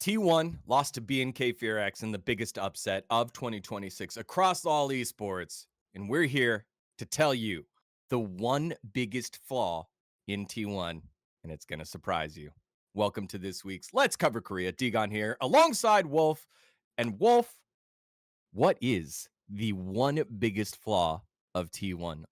T1 lost to BNK FearX in the biggest upset of 2026 across all esports. And we're here to tell you the one biggest flaw in T1, and it's going to surprise you. Welcome to this week's Let's Cover Korea. Digon here alongside Wolf. And Wolf, what is the one biggest flaw of T1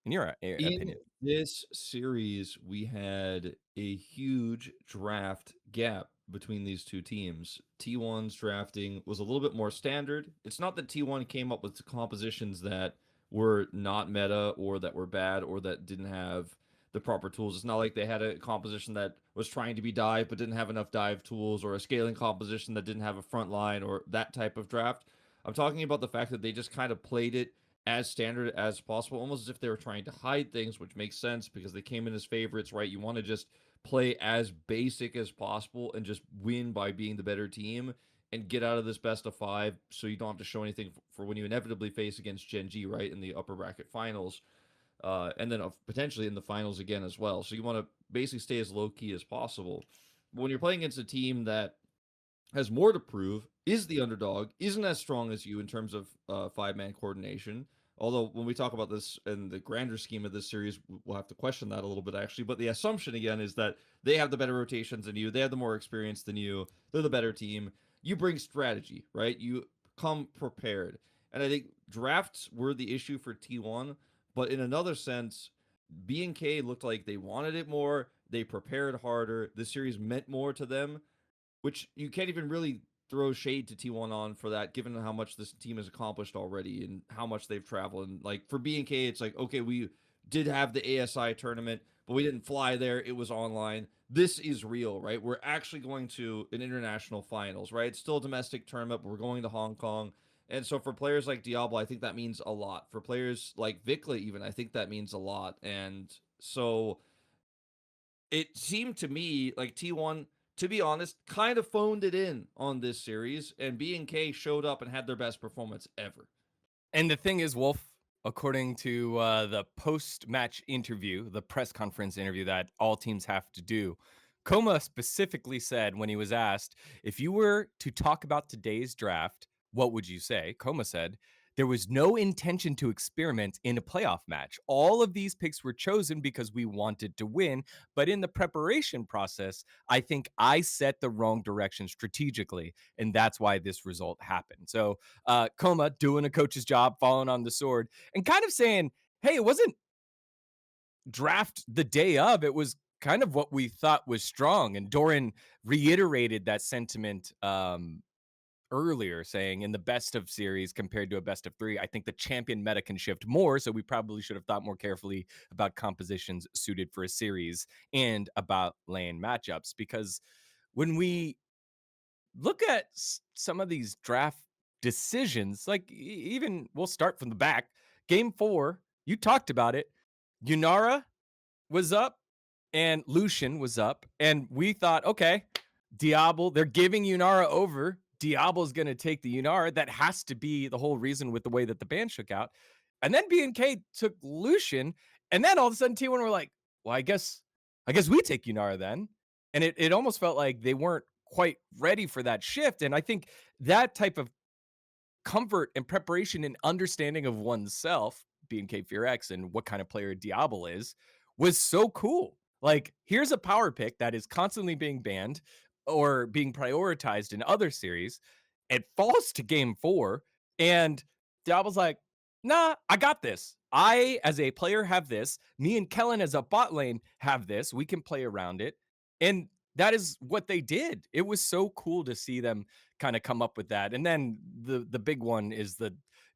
in your In opinion? this series, we had a huge draft gap between these two teams. T1's drafting was a little bit more standard. It's not that T1 came up with compositions that were not meta or that were bad or that didn't have the proper tools. It's not like they had a composition that was trying to be dive but didn't have enough dive tools, or a scaling composition that didn't have a front line, or that type of draft. I'm talking about the fact that they just kind of played it as standard as possible, almost as if they were trying to hide things, which makes sense because they came in as favorites, right? You want to just play as basic as possible and just win by being the better team and get out of this best of five, so you don't have to show anything for when you inevitably face against GenG, right, in the upper bracket finals, and then potentially in the finals again as well. So you want to basically stay as low key as possible. But when you're playing against a team that has more to prove, is the underdog, isn't as strong as you in terms of five-man coordination. Although when we talk about this in the grander scheme of this series, we'll have to question that a little bit actually. But the assumption again is that they have the better rotations than you, they have the more experience than you, they're the better team. You bring strategy, right? You come prepared. And I think drafts were the issue for T1, but in another sense, B&K looked like they wanted it more. They prepared harder. The series meant more to them, which you can't even really throw shade to T1 on for that, given how much this team has accomplished already and how much they've traveled. And like for BNK, it's like, okay, we did have the ASI tournament, but we didn't fly there. It was online. This is real, right? We're actually going to an international finals, right? It's still a domestic tournament, but we're going to Hong Kong. And so for players like Diablo, I think that means a lot. For players like Vikla, even, I think that means a lot. And so it seemed to me like T1, to be honest, kind of phoned it in on this series, and B&K showed up and had their best performance ever. And the thing is, Wolf, according to the post-match interview, the press conference interview that all teams have to do, Koma specifically said when he was asked, if you were to talk about today's draft, what would you say? Koma said, there was no intention to experiment in a playoff match. All of these picks were chosen because we wanted to win. But in the preparation process, I think I set the wrong direction strategically. And that's why this result happened. So Coma doing a coach's job, falling on the sword, and kind of saying, hey, it wasn't draft the day of. It was kind of what we thought was strong. And Doran reiterated that sentiment earlier, saying in the best of series compared to a best of three, I think the champion meta can shift more. So we probably should have thought more carefully about compositions suited for a series and about lane matchups. Because when we look at some of these draft decisions, like even we'll start from the back. Game 4, you talked about it. Yunara was up and Lucian was up, and we thought, okay, Diablo, they're giving Yunara over. Diablo's going to take the Yunara. That has to be the whole reason with the way that the band shook out. And then BNK took Lucian, and then all of a sudden T1 were like, well, I guess we take Yunara then. And it almost felt like they weren't quite ready for that shift. And I think that type of comfort and preparation and understanding of oneself, BNK FearX, and what kind of player Diablo is, was so cool. Like, here's a power pick that is constantly being banned or being prioritized in other series. It falls to game 4, and Diablo's like, nah, I got this. I, as a player, have this. Me and Kellen, as a bot lane, have this. We can play around it. And that is what they did. It was so cool to see them kind of come up with that. And then the big one is the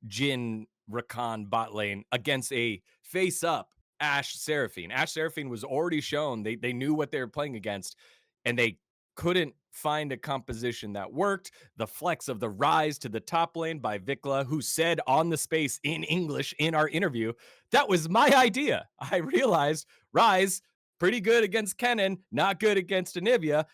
Jin Rakan bot lane against a face up Ash Seraphine. Ash Seraphine was already shown. They knew what they were playing against, and they couldn't find a composition that worked. The flex of the rise to the top lane by Vikla, who said on the space in English in our interview, that was my idea. I realized rise pretty good against Kennen, not good against Anivia.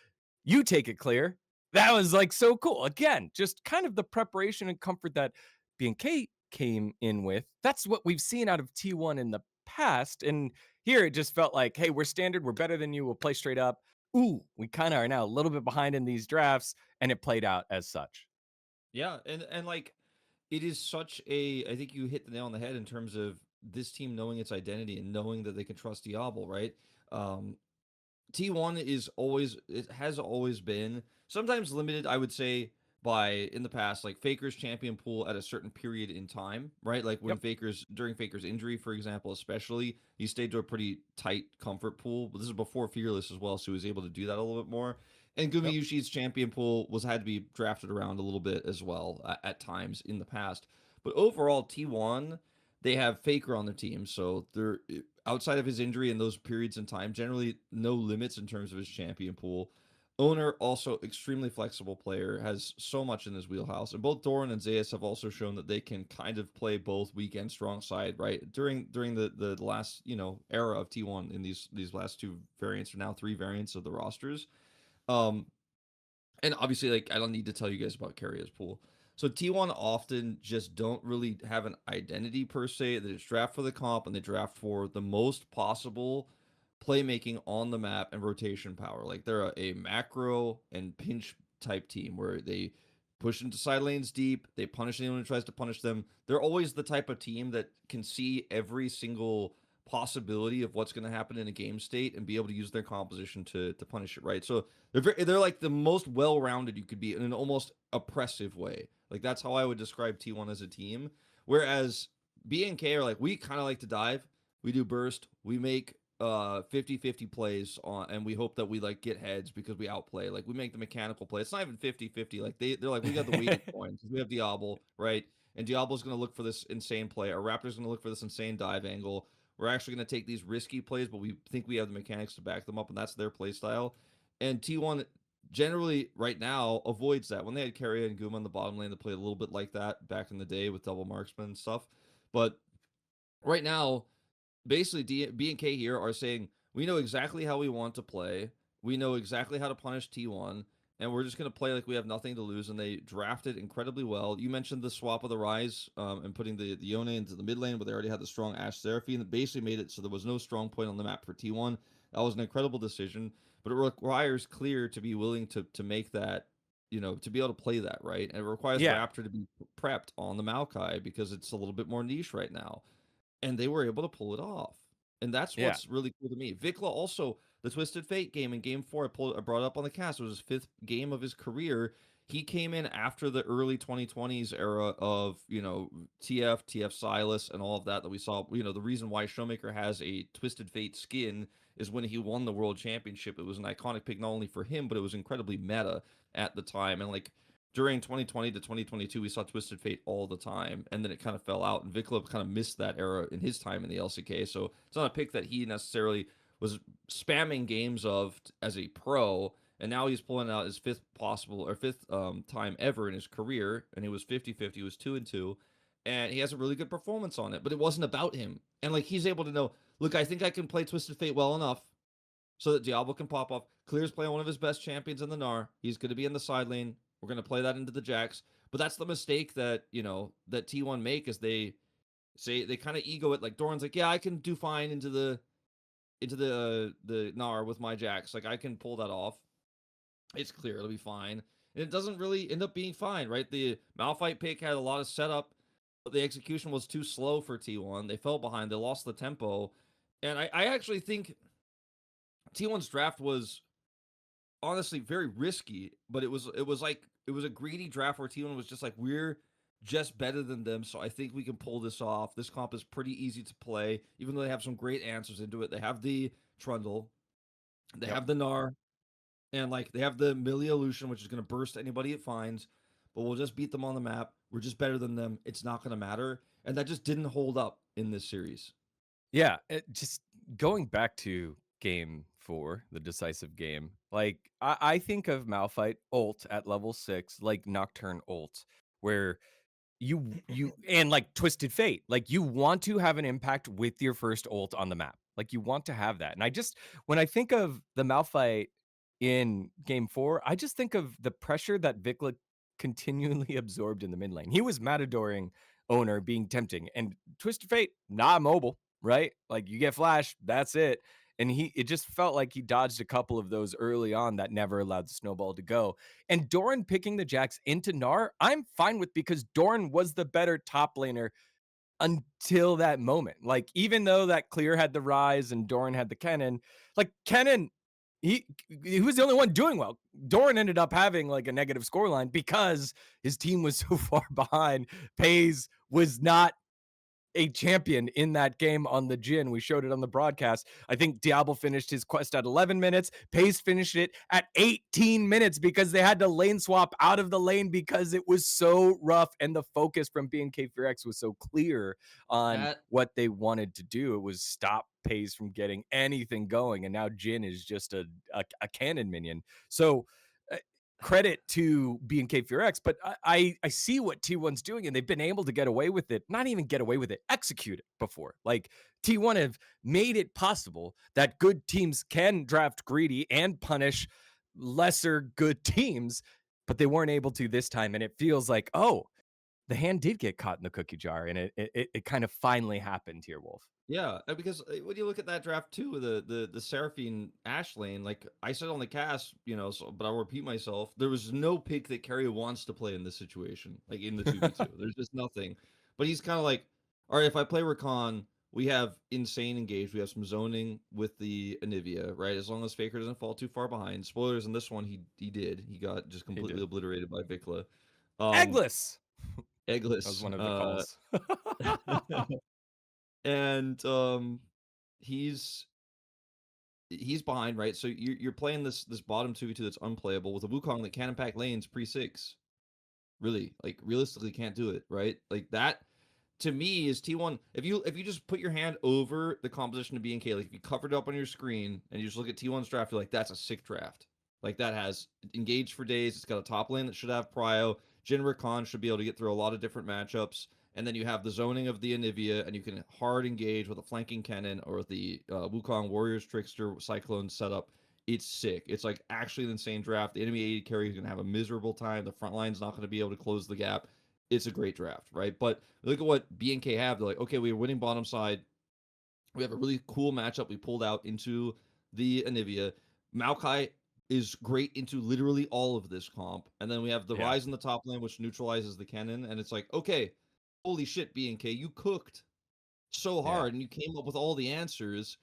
You take it clear. That was like so cool. Again, just kind of the preparation and comfort that BNK came in with. That's what we've seen out of T1 in the past. And here it just felt like, hey, we're standard. We're better than you. We'll play straight up. ooh, we kind of are now a little bit behind in these drafts, and it played out as such. Yeah, and like it is such a I think you hit the nail on the head in terms of this team knowing its identity and knowing that they can trust Diablo, right? Um, T1 is always it has always been sometimes limited, I would say, by in the past, like Faker's champion pool at a certain period in time, right? Like when Yep. Faker's during Faker's injury, for example, especially, he stayed to a pretty tight comfort pool. But this is before Fearless as well, so he was able to do that a little bit more. And Yep. Gumayushi's champion pool was had to be drafted around a little bit as well at times in the past. But overall, T1 they have Faker on their team, so they're outside of his injury in those periods in time, generally no limits in terms of his champion pool. Owner also extremely flexible player, has so much in his wheelhouse, and both Doran and Zayas have also shown that they can kind of play both weak and strong side. Right during the last era of T1 in these last two variants or now three variants of the rosters. Um, and obviously, like I don't need to tell you guys about Carrier's pool. So T1 often just don't really have an identity per se. They just draft for the comp and they draft for the most possible playmaking on the map and rotation power. Like they're a macro and pinch type team where they push into side lanes deep. They punish anyone who tries to punish them. They're always the type of team that can see every single possibility of what's going to happen in a game state and be able to use their composition to punish it, right? So they're like the most well-rounded you could be in an almost oppressive way. Like that's how I would describe T1 as a team. Whereas BNK are like we kind of like to dive, we do burst, we make 50-50 plays on and we hope that we like get heads because we outplay. Like we make the mechanical play. It's not even 50-50. Like they're like we got the weighted coins. We have Diablo, right? And Diablo's going to look for this insane play. Our Raptor's going to look for this insane dive angle. We're actually going to take these risky plays, but we think we have the mechanics to back them up, and that's their play style. And T1 generally right now avoids that. When they had Carrier and Guma in the bottom lane, they played a little bit like that back in the day with double marksman and stuff. But right now, basically B and K here are saying we know exactly how we want to play. We know exactly how to punish T1, and we're just going to play like we have nothing to lose. And they drafted incredibly well. You mentioned the swap of the Rise and putting the Yone into the mid lane, but they already had the strong Ashe Seraphine that basically made it so there was no strong point on the map for T1. That was an incredible decision, but it requires Clear to be willing to make that. To be able to play that right, and it requires Yeah. Raptor to be prepped on the Maokai because it's a little bit more niche right now and they were able to pull it off. And that's Yeah. what's really cool to me. Vikla also the Twisted Fate game in Game 4 I brought up on the cast. It was his fifth game of his career. He came in after the early 2020s era of TF Silas and all of that we saw. The reason why Showmaker has a Twisted Fate skin is when he won the World Championship. It was an iconic pick not only for him, but it was incredibly meta at the time. And like during 2020 to 2022, we saw Twisted Fate all the time, and then it kind of fell out. And Vikla kind of missed that era in his time in the LCK, so it's not a pick that he necessarily was spamming games of as a pro. And now he's pulling out his fifth time ever in his career, and he was 50-50, he was 2-2, and he has a really good performance on it. But it wasn't about him, and like he's able to know, look, I think I can play Twisted Fate well enough so that Diablo can pop off. Clear's playing one of his best champions in the Gnar. He's going to be in the side lane. We're going to play that into the Jax. But that's the mistake that, that T1 make is they say they kind of ego it. Like Doran's like, yeah, I can do fine into the Gnar with my Jax. Like I can pull that off. It's clear it'll be fine. And it doesn't really end up being fine, right? The Malphite pick had a lot of setup, but the execution was too slow for T1. They fell behind. They lost the tempo. And I actually think T1's draft was honestly very risky, but it was a greedy draft where T1 was just like, we're just better than them, so I think we can pull this off. This comp is pretty easy to play, even though they have some great answers into it. They have the Trundle, they Yep. have the Gnar, and like they have the Millie Illusion, which is gonna burst anybody it finds, but we'll just beat them on the map. We're just better than them. It's not gonna matter. And that just didn't hold up in this series. Yeah, just going back to game 4, the decisive game, like, I think of Malphite ult at level 6 like Nocturne ult, where you and, like, Twisted Fate, like, you want to have an impact with your first ult on the map. Like, you want to have that, and I just when I think of the Malphite in game 4, I just think of the pressure that Vikla continually absorbed in the mid lane. He was matadoring Owner being tempting, and Twisted Fate, not mobile, right? Like, you get flash, that's it, And it just felt like he dodged a couple of those early on that never allowed the snowball to go. And Doran picking the Jax into Gnar, I'm fine with, because Doran was the better top laner until that moment. Like, even though that Clear had the Rise and Doran had the Kennen, like Kennen, he was the only one doing well. Doran ended up having like a negative scoreline because his team was so far behind. Pays was not a champion in that game on the Jhin. We showed it on the broadcast. I think Diablo finished his quest at 11 minutes. Pace finished it at 18 minutes because they had to lane swap out of the lane because it was so rough, and the focus from BNK FearX was so clear on That what they wanted to do. It was stop Pace from getting anything going, and now Jhin is just a cannon minion. So uh, credit to BNK FearX, but I see what T1's doing, and they've been able to get away with it. Not even get away with it, execute it before. Like, T1 have made it possible that good teams can draft greedy and punish lesser good teams, but they weren't able to this time. And it feels like, oh, the hand did get caught in the cookie jar, and it kind of finally happened here, Wolf. Yeah, because when you look at that draft too, the Seraphine Ash lane, like I said on the cast, but I'll repeat myself. There was no pick that Carrie wants to play in this situation, like in the 2v2. There's just nothing. But he's kind of like, all right, if I play Rakan, we have insane engage. We have some zoning with the Anivia, right? As long as Faker doesn't fall too far behind. Spoilers in this one, he did. He got just He completely did. obliterated by Vikla. Um, Eggless. That was Eggless. one of the calls. And he's he's behind, right? So you're playing this bottom 2v2 that's unplayable with a Wukong that can impact lanes pre-6. Really, like realistically can't do it, right? Like that to me is T1. If you just put your hand over the composition of BNK, like if you covered it up on your screen and you just look at T1's draft, you're like, that's a sick draft. Like that has engaged for days. It's got a top lane that should have prio. Jhin Rakan should be able to get through a lot of different matchups. And then you have the zoning of the Anivia, and you can hard engage with a flanking cannon or the Wukong Warriors Trickster Cyclone setup. It's sick. It's like actually an insane draft. The enemy AD carry is going to have a miserable time. The front line's not going to be able to close the gap. It's a great draft, right? But look at what BNK have. They're like, okay, we're winning bottom side. We have a really cool matchup. We pulled out into the Anivia. Maokai is great into literally all of this comp. And then we have the Yeah. Rise in the top lane, which neutralizes the cannon. And it's like, okay, holy shit, BNK, you cooked so Yeah. hard and you came up with all the answers.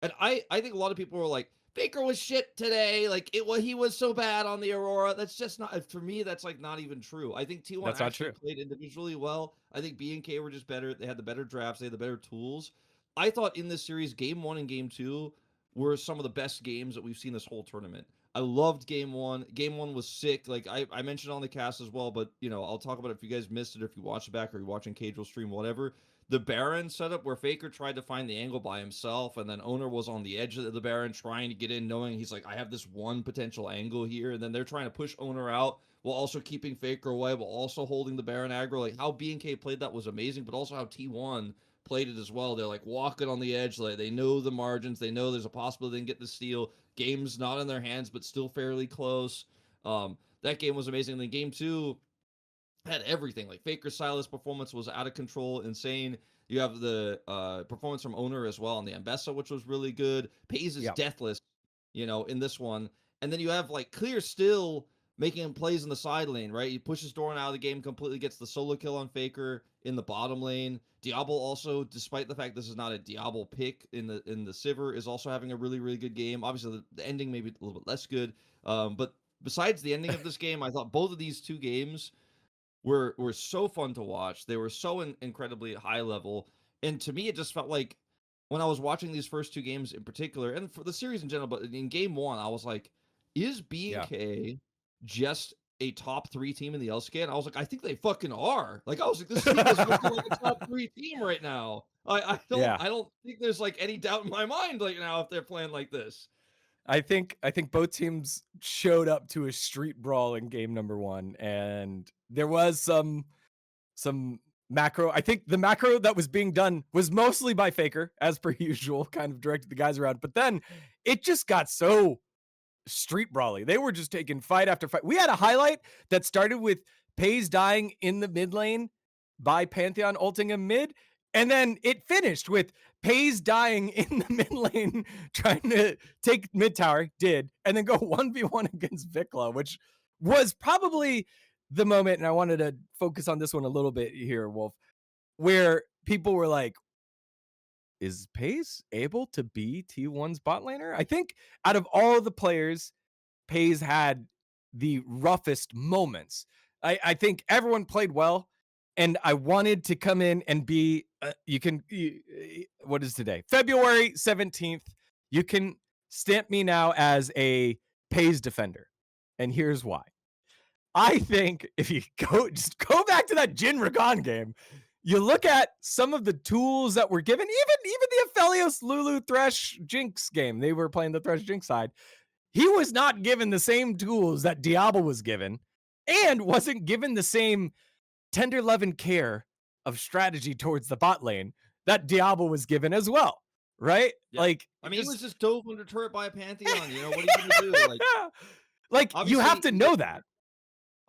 And I think a lot of people were like, Baker was shit today. Like he was so bad on the Aurora. That's just not for me. That's like not even true. I think T1 That's not actually true. played individually well. I think B&K were just better. They had the better drafts. They had the better tools. I thought in this series, game 1 and game 2 were some of the best games that we've seen this whole tournament. I loved game 1. Game 1 was sick. Like I mentioned on the cast as well, but I'll talk about it if you guys missed it, or if you watched it back, or you're watching Casual stream, whatever. The Baron setup where Faker tried to find the angle by himself, and then Owner was on the edge of the Baron trying to get in, knowing he's like, I have this one potential angle here, and then they're trying to push Owner out while also keeping Faker away, while also holding the Baron aggro. Like how B&K played that was amazing, but also how T1 played it as well. They're like walking on the edge, like they know the margins, they know there's a possibility they can get the steal. Game's not in their hands, but still fairly close. That game was amazing. And then game 2 had everything. Like Faker Silas performance was out of control, insane. You have the performance from Owner as well on the Ambessa, which was really good. Pays is Yeah. deathless, in this one. And then you have like Clear still making plays in the side lane, right? He pushes Doran out of the game, completely gets the solo kill on Faker in the bottom lane. Diablo also, despite the fact this is not a Diablo pick in the Sivir, is also having a really, really good game. Obviously, the ending maybe a little bit less good. But besides the ending of this game, I thought both of these two games were so fun to watch. They were so incredibly high level, and to me, it just felt like when I was watching these first two games in particular, and for the series in general, but in game 1, I was like, is Yeah. B&K just a top 3 team in the LCK? And I was like, I think they fucking are. Like I was like, this team is looking like a top 3 team right now. I don't Yeah. I don't think there's like any doubt in my mind like now if they're playing like this. I think both teams showed up to a street brawl in game number 1, and there was some macro. I think the macro that was being done was mostly by Faker, as per usual, kind of directed the guys around. But then it just got so street brawly. They were just taking fight after fight. We had a highlight that started with Pays dying in the mid lane by Pantheon ulting him mid, and then it finished with Pays dying in the mid lane, trying to take mid tower, did, and then go 1v1 against Vikla, which was probably the moment, and I wanted to focus on this one a little bit here, Wolf, where people were like, is Pays able to be T1's bot laner? I think out of all the players, Pays had the roughest moments. I think everyone played well, and I wanted to come in and be. What is today? February 17th. You can stamp me now as a Pays defender, and here's why. I think if you go back to that Jin Rakan game, you look at some of the tools that were given, even the Aphelios Lulu Thresh Jinx game. They were playing the Thresh Jinx side. He was not given the same tools that Diablo was given, and wasn't given the same tender love and care of strategy towards the bot lane that Diablo was given as well. Right? Yeah. Like, I mean, he was just dove under turret by a Pantheon. You know, what are you gonna do? like you have obviously, to know that.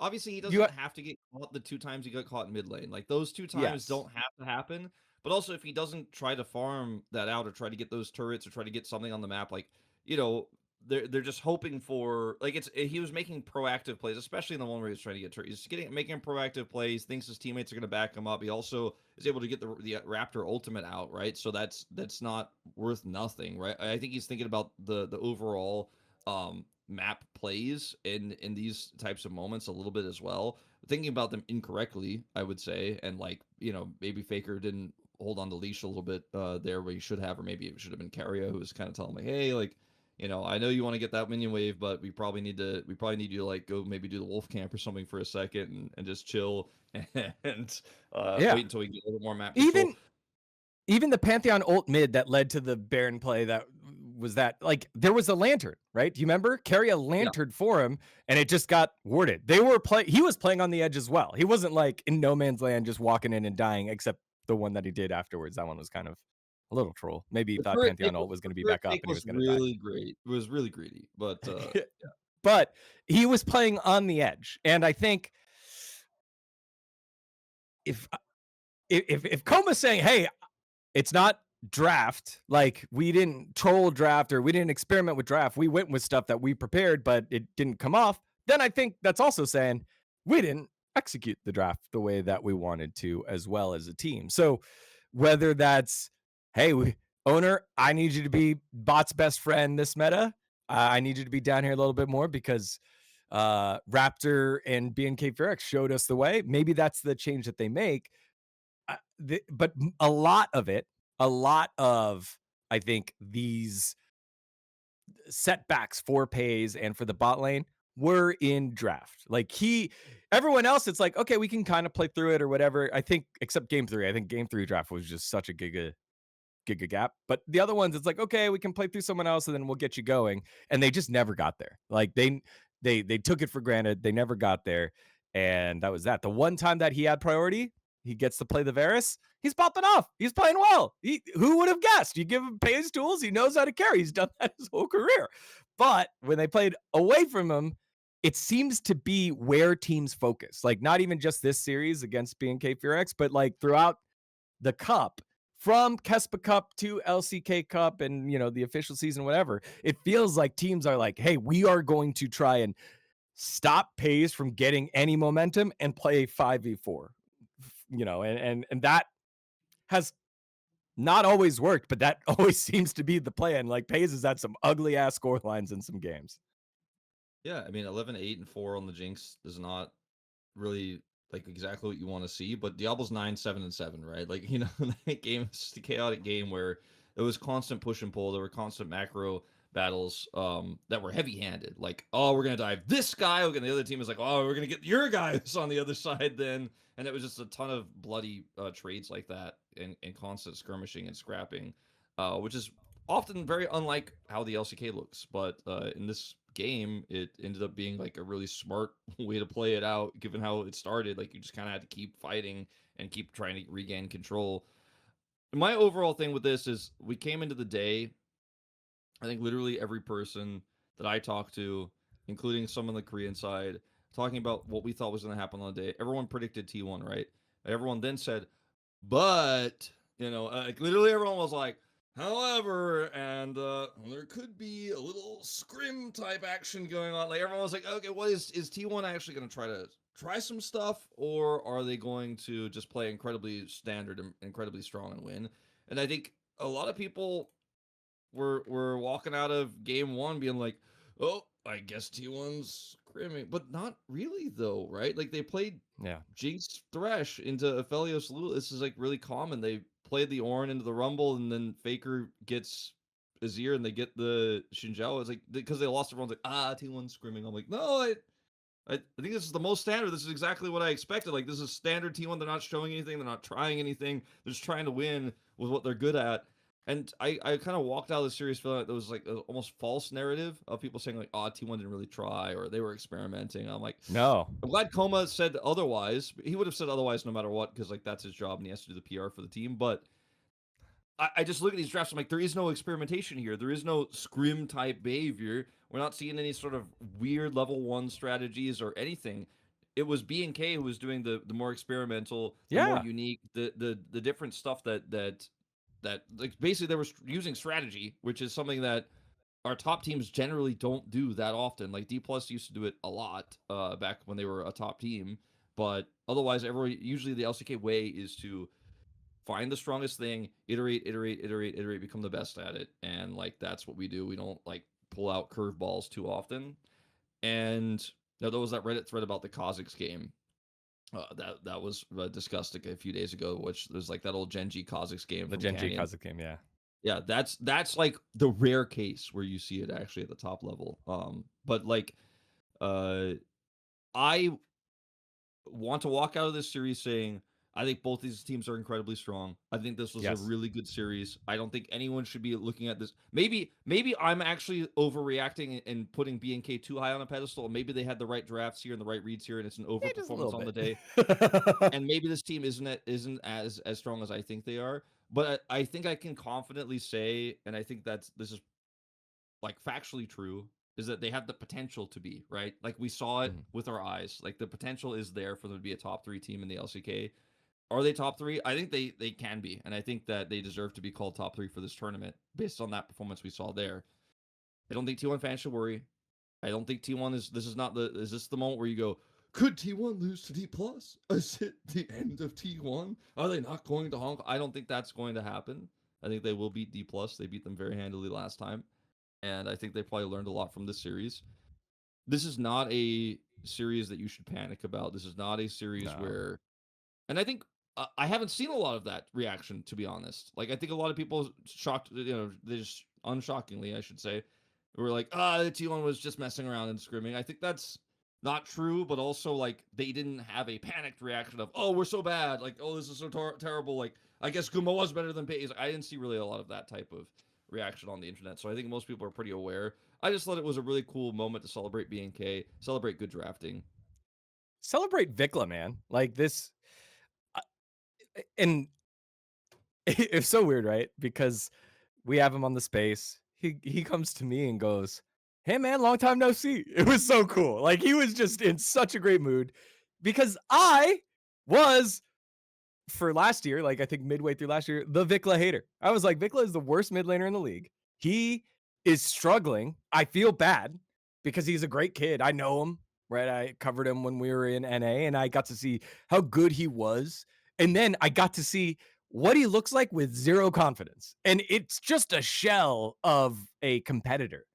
obviously he You doesn't have to get caught the 2 times he got caught in mid lane. Like, those 2 times yes. don't have to happen. But also, if he doesn't try to farm that out or try to get those turrets or try to get something on the map, like, you know, they're just hoping for, like, he was making proactive plays, especially in the one where he was trying to get turret. He's making proactive plays, thinks his teammates are going to back him up. He also is able to get the Raptor ultimate out, right? So that's not worth nothing, right? I think he's thinking about the overall map plays in these types of moments a little bit as well, thinking about them incorrectly, I would say. And, like, you know, maybe Faker didn't hold on the leash a little bit there where he should have, or maybe it should have been Carrier who was kind of telling him, like, hey, like, you know, I know you want to get that minion wave, but we probably need you to, like, go maybe do the wolf camp or something for a second and just chill and Yeah. wait until we get a little more map control. Even the Pantheon ult mid that led to the Baron play, that was that, like, there was a lantern, right? Do you remember? Carry a lantern for him, and it just got warded. He was playing on the edge as well. He wasn't like in no man's land just walking in and dying, except the one that he did afterwards. That one was kind of a little troll. Maybe he thought Pantheon ult was going to be back up and he was going to die. Really great. It was really greedy, but yeah. But he was playing on the edge, and I think if Koma's saying, hey, it's not draft, like, we didn't troll draft or we didn't experiment with draft, we went with stuff that we prepared but it didn't come off, then I think that's also saying we didn't execute the draft the way that we wanted to as well as a team. So whether that's, hey, owner, I need you to be bot's best friend this meta, I need you to be down here a little bit more because Raptor and BNK FearX showed us the way, maybe that's the change that they make. But a lot of, I think, these setbacks for Pays and for the bot lane were in draft. Like, everyone else, it's like, okay, we can kind of play through it or whatever. I think, except game 3. I think game 3 draft was just such a giga gap. But the other ones, it's like, okay, we can play through someone else and then we'll get you going. And they just never got there. Like, they took it for granted. They never got there. And that was that. The one time that he had priority, he gets to play the Varus. He's popping off. He's playing well. Who would have guessed? You give him Pays tools, he knows how to carry. He's done that his whole career. But when they played away from him, it seems to be where teams focus. Like, not even just this series against BNK FearX, but like throughout the cup, from Kespa Cup to LCK Cup and, you know, the official season, whatever, it feels like teams are like, hey, we are going to try and stop Pays from getting any momentum and play 5v4. You know, and that has not always worked, but that always seems to be the plan. Like, Pays has had some ugly ass score lines in some games. yeah, I mean, 11-8-4 on the Jinx is not really, like, exactly what you want to see, but Diablo's 9-7-7, right? Like, you know, that game is just a chaotic game where it was constant push and pull. There were constant macro battles that were heavy-handed. Like, oh, we're gonna dive this guy, and the other team is like, oh, we're gonna get your guys on the other side then. And it was just a ton of bloody trades like that, and constant skirmishing and scrapping, which is often very unlike how the LCK looks. But in this game, it ended up being like a really smart way to play it out, given how it started. Like, you just kind of had to keep fighting and keep trying to regain control. My overall thing with this is, we came into the day, I think literally every person that I talked to, including some on the Korean side, talking about what we thought was going to happen on the day. Everyone predicted T1, right? Everyone then said, but Like literally everyone was like, however, and there could be a little scrim type action going on. Like everyone was like, okay, what is T1 actually going to try some stuff, or are they going to just play incredibly standard and incredibly strong and win? And I think a lot of people were walking out of game one being like, oh, I guess T1's scrimming, but not really though, right? Like they played Yeah. Jinx Thresh into Aphelios Lulu. This is like really common. They played the Ornn into the Rumble, and then Faker gets Azir, and they get the Xinjiao. It's like because they lost, everyone's like, T1's scrimming. I'm like, no, I think this is the most standard. This is exactly what I expected. Like this is standard T1. They're not showing anything. They're not trying anything. They're just trying to win with what they're good at. And I kind of walked out of the series feeling like there was like an almost false narrative of people saying like, oh, T1 didn't really try or they were experimenting. I'm like, No. I'm glad Koma said otherwise. He would have said otherwise no matter what, because like that's his job and he has to do the PR for the team. But I just look at these drafts. I'm like, there is no experimentation here. There is no scrim type behavior. We're not seeing any sort of weird level 1 strategies or anything. It was BNK who was doing the more experimental, the more Yeah. unique, the different stuff that like basically they were using strategy, which is something that our top teams generally don't do that often. Like D Plus used to do it a lot back when they were a top team, but otherwise, usually the LCK way is to find the strongest thing, iterate, become the best at it, and like that's what we do. We don't like pull out curveballs too often. And there was that Reddit thread about the Kha'Zix game. That was discussed like a few days ago, which there's like that old GenG Kha'Zix game The from GenG Canyon. Kaza game, yeah. Yeah, that's like the rare case where you see it actually at the top level. But like, I want to walk out of this series saying I think both these teams are incredibly strong. I think this was a Yes. really good series. I don't think anyone should be looking at this. Maybe I'm actually overreacting and putting BNK too high on a pedestal. Maybe they had the right drafts here and the right reads here, and it's an Yeah, just a overperformance little on the bit. day. And maybe this team isn't as strong as I think they are. But I think I can confidently say, and I think this is like factually true, is that they have the potential to be, right? Like we saw it Mhm. with our eyes. Like the potential is there for them to be a top 3 team in the LCK. Are they top 3? I think they can be, and I think that they deserve to be called top 3 for this tournament based on that performance we saw there. I don't think T1 fans should worry. I don't think T1 is this the moment where you go, could T1 lose to D plus? Is it the end of T1? Are they not going to Hong Kong? I don't think that's going to happen. I think they will beat D plus. They beat them very handily last time. And I think they probably learned a lot from this series. This is not a series that you should panic about. This is not a series No. where, and I think I haven't seen a lot of that reaction, to be honest. Like I think a lot of people shocked, they just unshockingly, I should say, were like, the T1 was just messing around and screaming. I think that's not true, but also like they didn't have a panicked reaction of, oh, we're so bad, like, oh, this is so terrible. Like I guess Guma was better than Pays. I didn't see really a lot of that type of reaction on the internet, so I think most people are pretty aware. I just thought it was a really cool moment to celebrate BNK, celebrate good drafting. Celebrate Vikla, man. Like this, and it's so weird, right? Because we have him on the space. He comes to me and goes, "Hey man, long time no see." It was so cool. Like he was just in such a great mood because I was for last year, like I think midway through last year, the Vikla hater. I was like, Vikla is the worst mid laner in the league. He is struggling. I feel bad because he's a great kid. I know him, right? I covered him when we were in NA and I got to see how good he was. And then I got to see what he looks like with zero confidence. And it's just a shell of a competitor.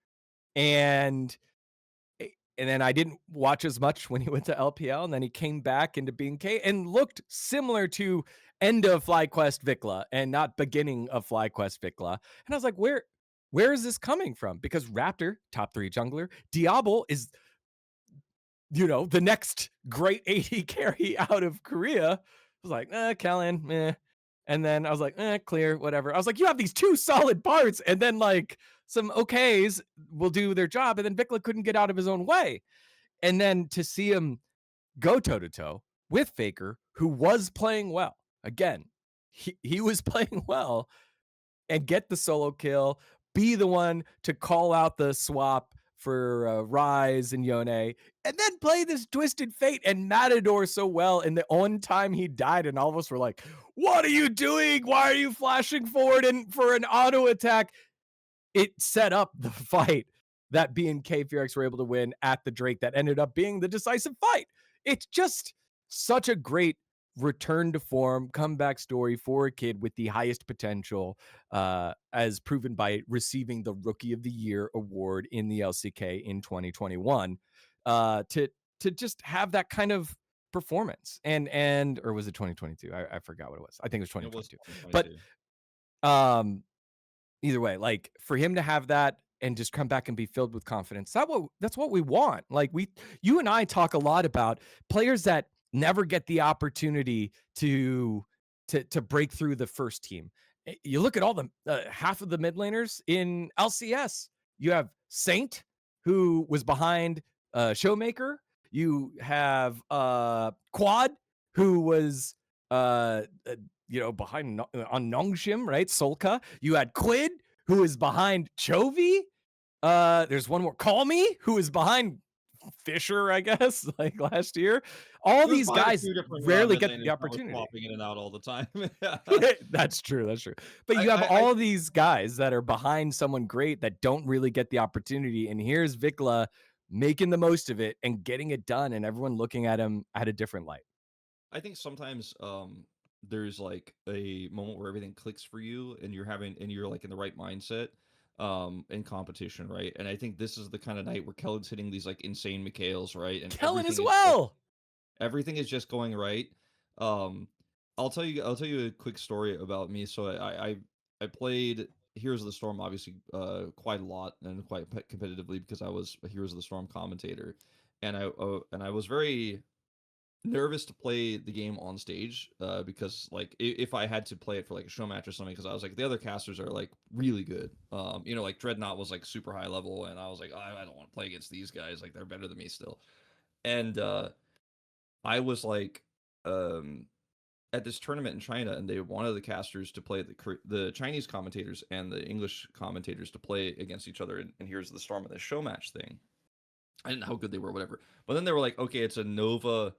And and then I didn't watch as much when he went to LPL, and then he came back into BNK and looked similar to end of FlyQuest Vikla and not beginning of FlyQuest Vikla. And I was like, where is this coming from? Because Raptor, top 3 jungler, Diablo is, the next great AD carry out of Korea. I was like, Kellen, meh. And then I was like, clear, whatever. I was like, you have these 2 solid parts, and then like some okays will do their job, and then Vikla couldn't get out of his own way. And then to see him go toe to toe with Faker, who was playing well. Again, he was playing well and get the solo kill, be the one to call out the swap for Rise and Yone, and then play this Twisted Fate and Matador so well. And the one time he died, and all of us were like, "What are you doing? Why are you flashing forward and for an auto attack?" It set up the fight that BNK FearX were able to win at the Drake that ended up being the decisive fight. It's just such a great return to form comeback story for a kid with the highest potential, as proven by receiving the Rookie of the Year award in the LCK in 2021. To just have that kind of performance, and or was it 2022? I forgot what it was. I think it was It was 2022. But 2022. either way, like for him to have that and just come back and be filled with confidence, that's what we want. Like you and I talk a lot about players that never get the opportunity to break through the first team. You look at all the half of the mid laners in LCS. You have Saint, who was behind Showmaker. You have Quad, who was behind on Nongshim, right? Solka. You had Quid, who is behind Chovy. There's one more, Call Me, who is behind Fisher, I guess, like last year. All There's these probably a guys few different rarely mid get laners the that were opportunity. swapping in and out all the time. That's true. That's true. But you have I all these guys that are behind someone great that don't really get the opportunity. And here's Vikla making the most of it and getting it done, and everyone looking at him at a different light. I think sometimes there's like a moment where everything clicks for you and you're like in the right mindset in competition, right? And I think this is the kind of night where Kellen's hitting these like insane McHale's, right? And Kellen as well. everything is just going right. Um I'll tell you a quick story about me. So I played Heroes of the Storm obviously quite a lot and quite competitively because I was a Heroes of the Storm commentator. And I was very nervous to play the game on stage because like if I had to play it for like a show match or something, because I was like the other casters are like really good. Like Dreadnought was like super high level, and I was like, I don't want to play against these guys, like they're better than me still. And I was like um at this tournament in China, and they wanted the casters to play the Chinese commentators and the English commentators to play against each other in Heroes of the Storm in this show match thing. I didn't know how good they were, whatever. But then they were like, okay, it's a Nova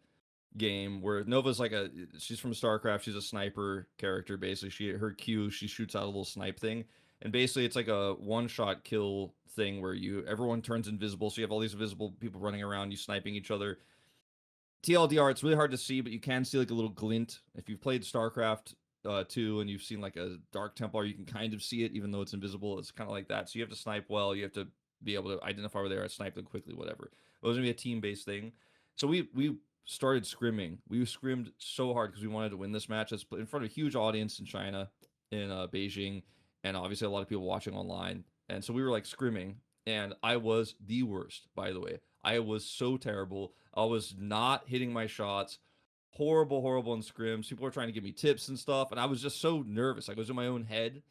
game where Nova's like she's from StarCraft, she's a sniper character basically. Her Q, she shoots out a little snipe thing. And basically it's like a one-shot kill thing where everyone turns invisible, so you have all these invisible people running around, you sniping each other. TLDR, it's really hard to see, but you can see like a little glint. If you've played StarCraft 2 and you've seen like a Dark Templar, you can kind of see it even though it's invisible. It's kind of like that. So you have to snipe well, you have to be able to identify where they are, snipe them quickly, whatever. It was gonna be a team-based thing. So we started scrimming. We scrimmed so hard because we wanted to win this match. It's in front of a huge audience in China, in Beijing, and obviously a lot of people watching online. And so we were like scrimming, and I was the worst, by the way. I was so terrible. I was not hitting my shots. Horrible, horrible in scrims. People were trying to give me tips and stuff, and I was just so nervous. Like, I was in my own head.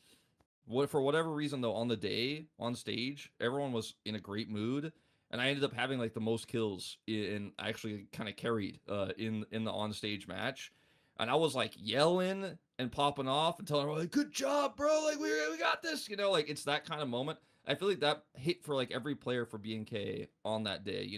For whatever reason, though, on the day on stage, everyone was in a great mood, and I ended up having like the most kills in actually kind of carried in the on stage match, and I was like yelling and popping off and telling everyone like, "Good job, bro! Like we got this!" Like it's that kind of moment. I feel like that hit for like every player for BNK on that day.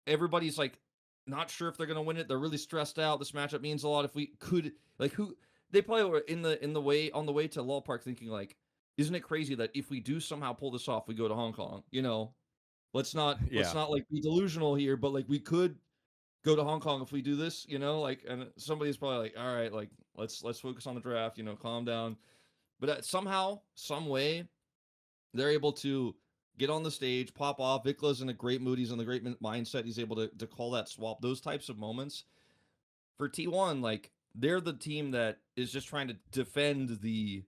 Everybody's like not sure if they're gonna win it. They're really stressed out. This matchup means a lot. If we could, like, who they probably were in the way on the way to Lol Park, thinking like, isn't it crazy that if we do somehow pull this off, we go to Hong Kong? Let's Yeah. not like be delusional here, but like we could go to Hong Kong if we do this. Like, and somebody's probably like, all right, like let's focus on the draft. Calm down. But somehow, some way, they're able to get on the stage, pop off. Vikla's in a great mood. He's in the great mindset. He's able to call that swap. Those types of moments for T1, like they're the team that is just trying to defend the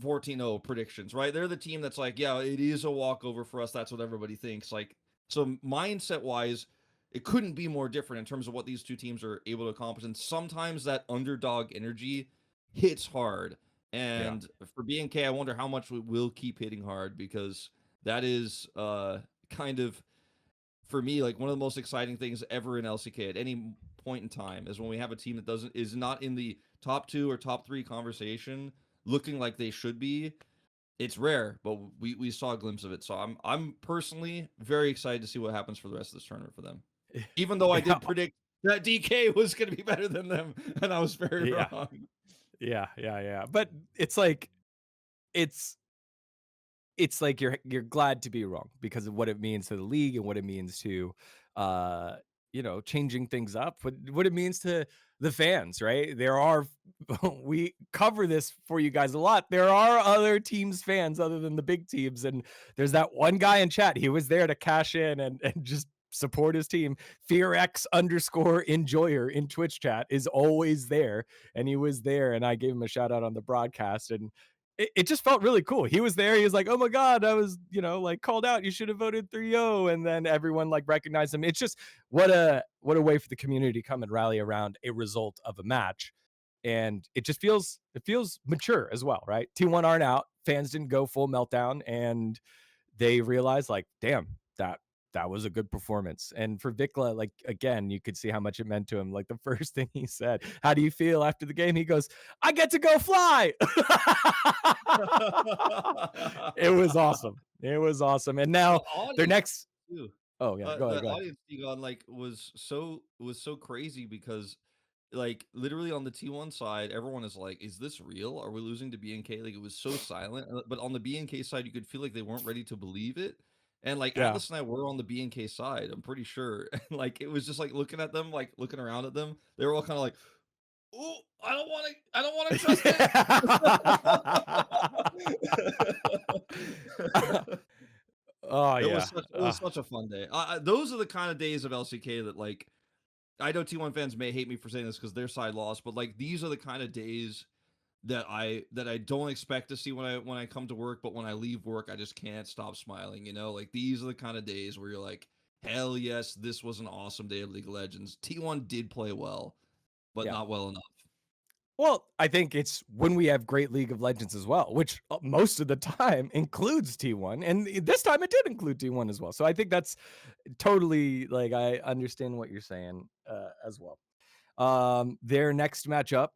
14-0 predictions, right? They're the team that's like, yeah, it is a walkover for us. That's what everybody thinks. Like, so mindset wise, it couldn't be more different in terms of what these two teams are able to accomplish. And sometimes that underdog energy hits hard. Yeah. And for BNK, I wonder how much we will keep hitting hard, because that is kind of, for me, like one of the most exciting things ever in LCK at any point in time is when we have a team that is not in the top 2 or top 3 conversation looking like they should be. It's rare, but we saw a glimpse of it. So I'm personally very excited to see what happens for the rest of this tournament for them. Even though I Yeah, did predict that DK was going to be better than them, and I was very yeah, wrong. yeah. But it's like it's it's like you're glad to be wrong because of what it means to the league and what it means to uh changing things up, but what it means to the fans, right? There are we cover this for you guys a lot. There are other teams fans other than the big teams, and there's that one guy in chat. He was there to cash in and just support his team. FearX underscore enjoyer in Twitch chat is always there, and he was there, and I gave him a shout out on the broadcast, and it just felt really cool. He was there. He was like, "Oh my god, I was, like called out. You should have voted 3-0." And then everyone like recognized him. It's just what a way for the community to come and rally around a result of a match. And it feels mature as well, right? T1 aren't out. Fans didn't go full meltdown, and they realized like, damn, that was a good performance. And for Vikla, like again, you could see how much it meant to him. Like the first thing he said, "How do you feel after the game?" He goes, "I get to go fly." It was awesome. It was awesome. And The now their audience next too. oh yeah, go ahead, The go ahead. audience Egon like was so crazy because like literally on the T1 side, everyone is like, "Is this real? Are we losing to BNK?" Like it was so silent. But on the BNK side, you could feel like they weren't ready to believe it. And like Yeah. Atlas and I were on the BNK side, I'm pretty sure. And like it was just like looking at them, like looking around at them. They were all kind of like, "Oh, I don't want to trust it." Oh It was yeah. such a fun day. Those are the kind of days of LCK that like I know T1 fans may hate me for saying this because their side lost, but like these are the kind of days that I don't expect to see when I come to work, but when I leave work, I just can't stop smiling. Like these are the kind of days where you're like, hell yes, this was an awesome day of League of Legends. T1 did play well, but Yeah. not well enough. Well, I think it's when we have great League of Legends as well, which most of the time includes T1. And this time it did include T1 as well. So I think that's totally like I understand what you're saying as well. Their next matchup,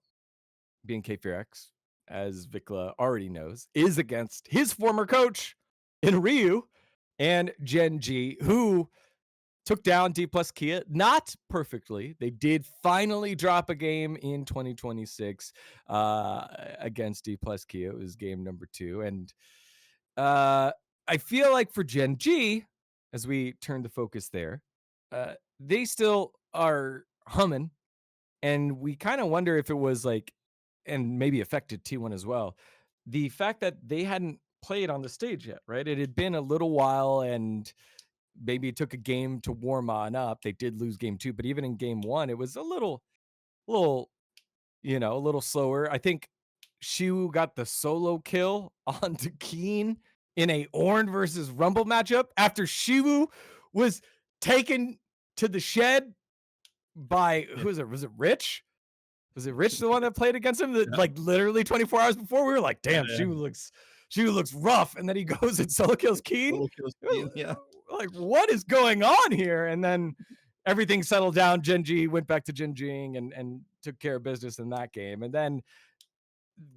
BNK FearX, as Vikla already knows, is against his former coach in Ryu and GenG, who took down D plus Kia, not perfectly. They did finally drop a game in 2026 against D plus Kia. It was game number 2. And I feel like for Gen G, as we turn the focus there, they still are humming. And we kind of wonder if it was like, and maybe affected T1 as well, the fact that they hadn't played on the stage yet, right? It had been a little while, and maybe it took a game to warm on up. They did lose game 2, but even in game 1, it was little, a little slower. I think Shu got the solo kill onto Keen in a Ornn versus Rumble matchup after Shiwu was taken to the shed by who is it? Was it Rich? Was it Rich the one that played against him? That Yeah, like literally 24 hours before, we were like, yeah, damn, yeah. Shiwu looks rough, and then he goes and solo kills Keen. Solo kills team, yeah. Like, what is going on here? And then everything settled down. GenG went back to GenGing and took care of business in that game. And then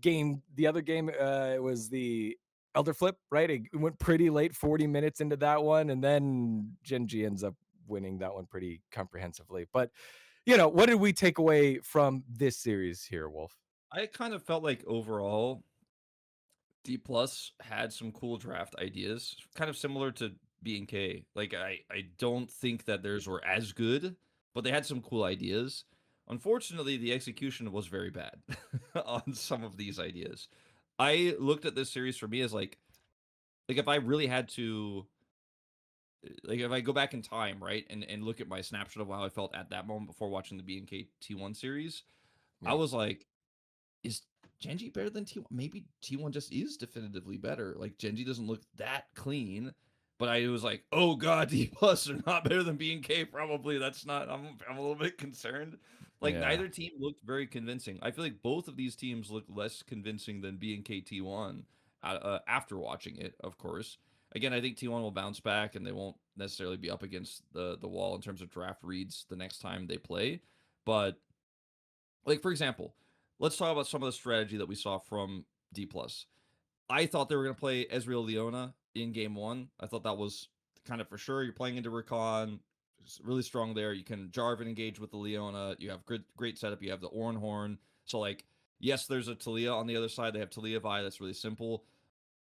the other game, it was the Elder Flip, right? It went pretty late, 40 minutes into that one, and then GenG ends up winning that one pretty comprehensively. But what did we take away from this series here, Wolf? I kind of felt like overall D plus had some cool draft ideas, kind of similar to B&K. Like I don't think that theirs were as good, but they had some cool ideas. Unfortunately, the execution was very bad on some of these ideas. I looked at this series for me as like if I really had to like if I go back in time, right, and look at my snapshot of how I felt at that moment before watching the BNK T1 series, I Yeah. was like, is GenG better than T1? Maybe T1 just is definitively better. Like GenG doesn't look that clean, but I was like, oh god, D plus are not better than BNK. Probably that's not. I'm a little bit concerned. Like Yeah. neither team looked very convincing. I feel like both of these teams look less convincing than BNK T1 after watching it. Of course, again, I think T1 will bounce back and they won't necessarily be up against the wall in terms of draft reads the next time they play, but like for example, let's talk about some of the strategy that we saw from D plus. I thought they were going to play Ezreal Leona in game 1. I thought that was kind of for sure. You're playing into Rakan, really strong there. You can Jarvan engage with the Leona. You have great setup. You have the Orn Horn. So, like, yes, there's a Talia on the other side. They have Talia Vi. That's really simple.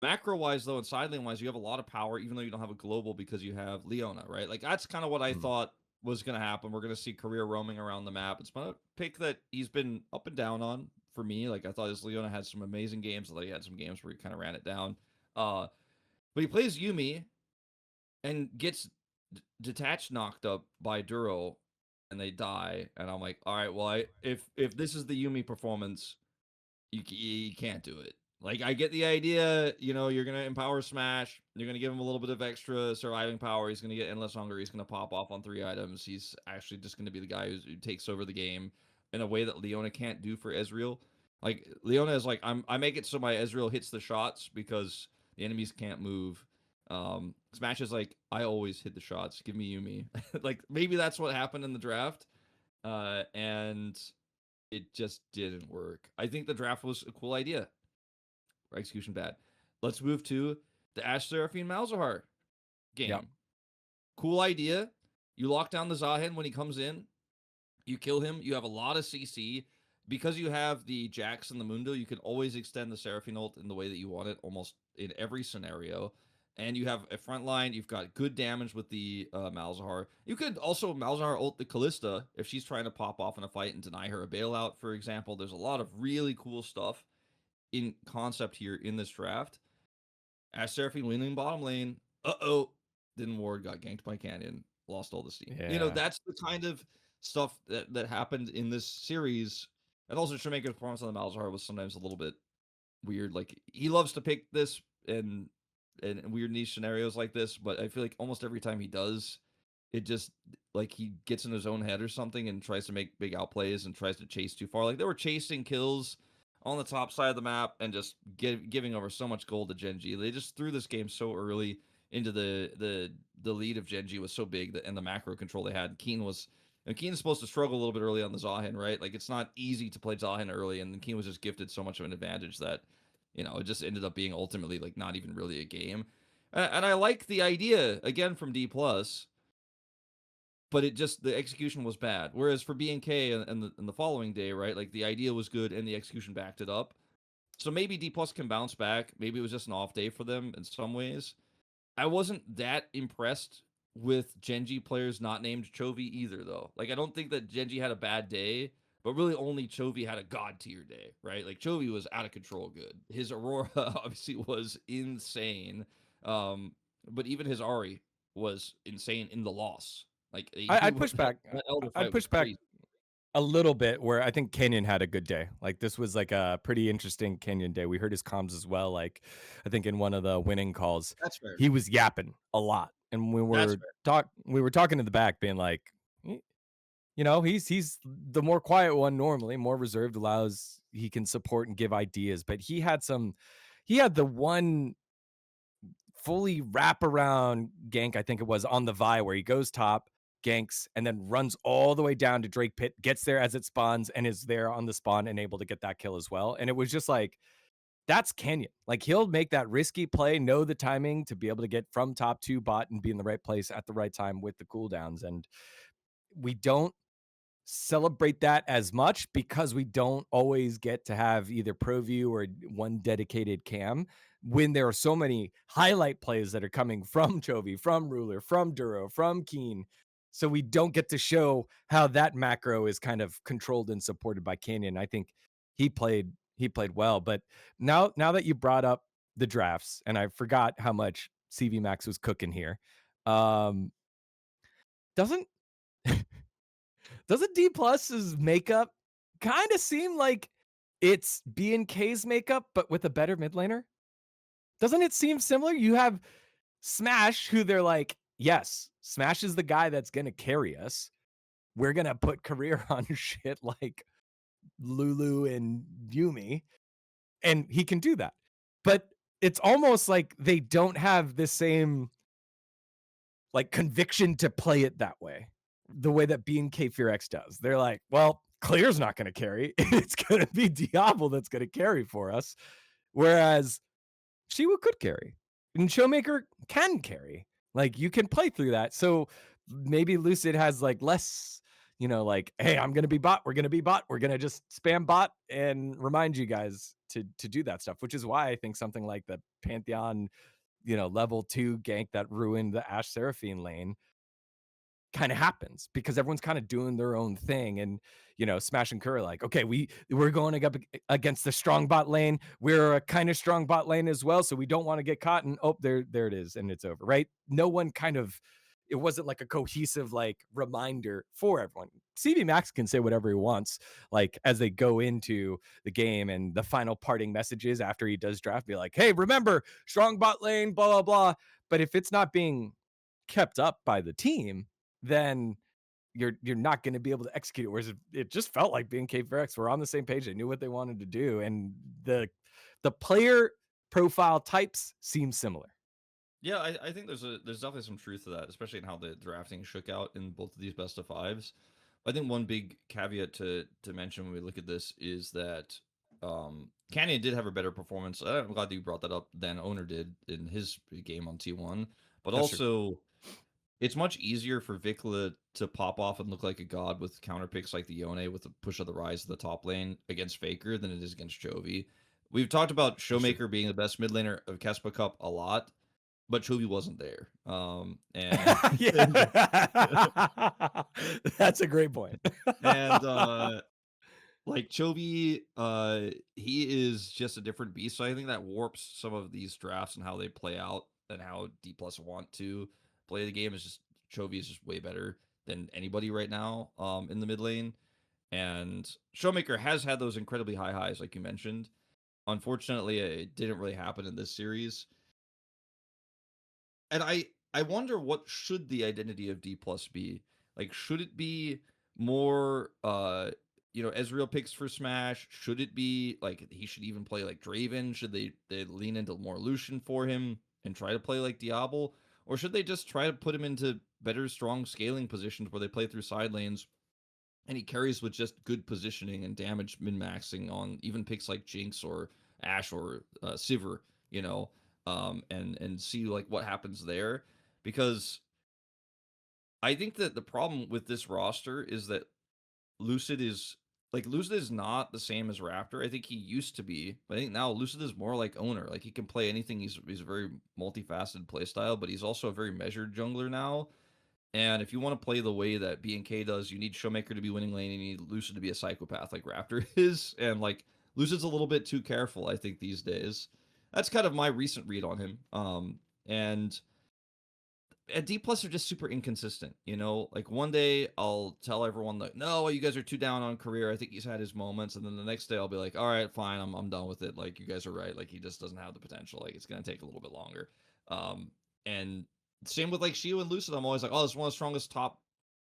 Macro-wise, though, and side lane-wise, you have a lot of power, even though you don't have a global because you have Leona, right? Like, that's kind of what I thought was going to happen. We're going to see Career roaming around the map. It's a pick that he's been up and down on for me. Like, I thought his Leona had some amazing games. I thought he had some games where he kind of ran it down. But he plays Yuumi and gets detached knocked up by Duro, and they die. And I'm like, all right, well, if this is the Yuumi performance, you can't do it. Like, I get the idea, you're going to empower Smash. You're going to give him a little bit of extra surviving power. He's going to get endless hunger. He's going to pop off on 3 items. He's actually just going to be the guy who takes over the game in a way that Leona can't do for Ezreal. Like, Leona is like, I make it so my Ezreal hits the shots because the enemies can't move. Smash is like, I always hit the shots. Give me Yuumi. Like, maybe that's what happened in the draft. And it just didn't work. I think the draft was a cool idea. Execution bad. Let's move to the Ashe Seraphine Malzahar game. Yep. Cool idea. You lock down the Zahen when he comes in. You kill him. You have a lot of CC. Because you have the Jax and the Mundo, you can always extend the Seraphine ult in the way that you want it, almost in every scenario. And you have a front line. You've got good damage with the Malzahar. You could also Malzahar ult the Kalista if she's trying to pop off in a fight and deny her a bailout, for example. There's a lot of really cool stuff in concept here in this draft. Ashe Seraphine winning bottom lane. Didn't ward, got ganked by Canyon, lost all the steam. Yeah. That's the kind of stuff that happened in this series. And also, Shoemaker's performance on the Malzahar was sometimes a little bit weird. Like, he loves to pick this and weird niche scenarios like this, but I feel like almost every time he does, it just, like, he gets in his own head or something and tries to make big outplays and tries to chase too far. Like, they were chasing kills on the top side of the map and just giving over so much gold to GenG. They just threw this game so early into the lead of GenG was so big that, and the macro control they had. Keen's supposed to struggle a little bit early on the Zahen, right? Like, it's not easy to play Zahen early, and Keen was just gifted so much of an advantage that, it just ended up being ultimately, like, not even really a game. And I like the idea, again, from D+, but the execution was bad. Whereas for BNK and the following day, right, like, the idea was good and the execution backed it up. So maybe D+ can bounce back. Maybe it was just an off day for them in some ways. I wasn't that impressed with GenG players not named Chovy either, though. Like, I don't think that GenG had a bad day, but really only Chovy had a god tier day, right? Like, Chovy was out of control good. His Aurora obviously was insane. But even his Ahri was insane in the loss. Like, I'd push back. That Elder I'd fight push was back crazy. a little bit where I think Kenyon had a good day. Like, this was like a pretty interesting Kenyon day. We heard his comms as well. Like, I think in one of the winning calls, That's fair. he was yapping a lot. And we were talking to the back, being like, he's the more quiet one normally, more reserved, he can support and give ideas. But he had the one fully wraparound gank, I think it was, on the Vi, where he goes top, ganks, and then runs all the way down to Drake Pit, gets there as it spawns, and is there on the spawn and able to get that kill as well. And it was just like, that's Kenyon. Like, he'll make that risky play, know the timing to be able to get from top to bot and be in the right place at the right time with the cooldowns. And we don't celebrate that as much because we don't always get to have either ProView or one dedicated cam when there are so many highlight plays that are coming from Chovy, from Ruler, from Duro, from Keen. So we don't get to show how that macro is kind of controlled and supported by Canyon. I think he played well. But now that you brought up the drafts, and I forgot how much CV Max was cooking here, doesn't D+'s makeup kind of seem like it's BNK's makeup, but with a better mid laner? Doesn't it seem similar? You have Smash, who they're like, yes, Smash is the guy that's going to carry us. We're going to put career on shit like Lulu and Yuumi, and he can do that. But it's almost like they don't have the same, like, conviction to play it that way, the way that BNK FearX does. They're like, well, Clear's not going to carry. It's going to be Diablo that's going to carry for us. Whereas Shiwa could carry, and Showmaker can carry. Like, you can play through that. So maybe Lucid has like less, like, hey, I'm gonna be bot. We're gonna be bot. We're gonna just spam bot and remind you guys to do that stuff. Which is why I think something like the Pantheon, level 2 gank that ruined the Ashe Seraphine lane kind of happens because everyone's kind of doing their own thing. And Smash and Curry, like, okay, we're going up against the strong bot lane. We're a kind of strong bot lane as well, so we don't want to get caught. And oh, there it is, and it's over, right? No one kind of, it wasn't like a cohesive like reminder for everyone. CV Max can say whatever he wants, like as they go into the game, and the final parting messages after he does draft, be like, hey, remember, strong bot lane, blah blah blah. But if it's not being kept up by the team, then you're not going to be able to execute it. Whereas it just felt like BNK FearX were on the same page. They knew what they wanted to do, and the player profile types seem similar. Yeah, I think there's definitely some truth to that, especially in how the drafting shook out in both of these best of fives. I think one big caveat to mention when we look at this is that Canyon did have a better performance. I'm glad that you brought that up than Owner did in his game on T1. But That's true. also, it's much easier for Vikla to pop off and look like a god with counter picks like the Yone with the push of the rise of the top lane against Faker than it is against Chovy. We've talked about Showmaker being the best mid laner of Kespa Cup a lot, but Chovy wasn't there. And That's a great point. and like Chovy, he is just a different beast. So I think that warps some of these drafts and how they play out and how D plus want to play the game. Is just Chovy is just way better than anybody right now in the mid lane. And Showmaker has had those incredibly high highs, like you mentioned. Unfortunately, it didn't really happen in this series. And I wonder what should the identity of D plus be? Like, should it be more Ezreal picks for Smash? Should it be like he should even play like Draven? Should they lean into more Lucian for him and try to play like Diablo? Or should they just try to put him into better strong scaling positions where they play through side lanes and he carries with just good positioning and damage min-maxing on even picks like Jinx or Ashe or Sivir, and see like what happens there, because I think that the problem with this roster is that Lucid is not the same as Raptor. I think he used to be, but I think now Lucid is more like Owner. Like he can play anything. He's a very multifaceted playstyle, but he's also a very measured jungler now. And if you want to play the way that BNK does, you need Showmaker to be winning lane, and you need Lucid to be a psychopath like Raptor is. And like Lucid's a little bit too careful, I think, these days. That's kind of my recent read on him. And D plus are just super inconsistent, Like one day I'll tell everyone like, no, you guys are too down on career. I think he's had his moments, and then the next day I'll be like, all right, fine, I'm done with it. Like you guys are right. Like he just doesn't have the potential. Like it's gonna take a little bit longer. And same with like Shio and Lucid. I'm always like, oh, it's one of the strongest top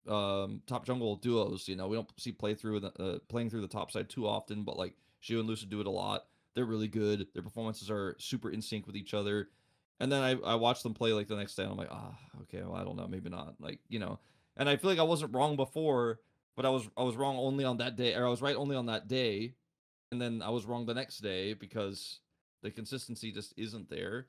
jungle duos. We don't see playing through the top side too often, but like Shio and Lucid do it a lot. They're really good. Their performances are super in sync with each other. And then I watched them play like the next day, and I'm like, okay, well, I don't know, maybe not. And I feel like I wasn't wrong before, but I was wrong only on that day, or I was right only on that day, and then I was wrong the next day because the consistency just isn't there.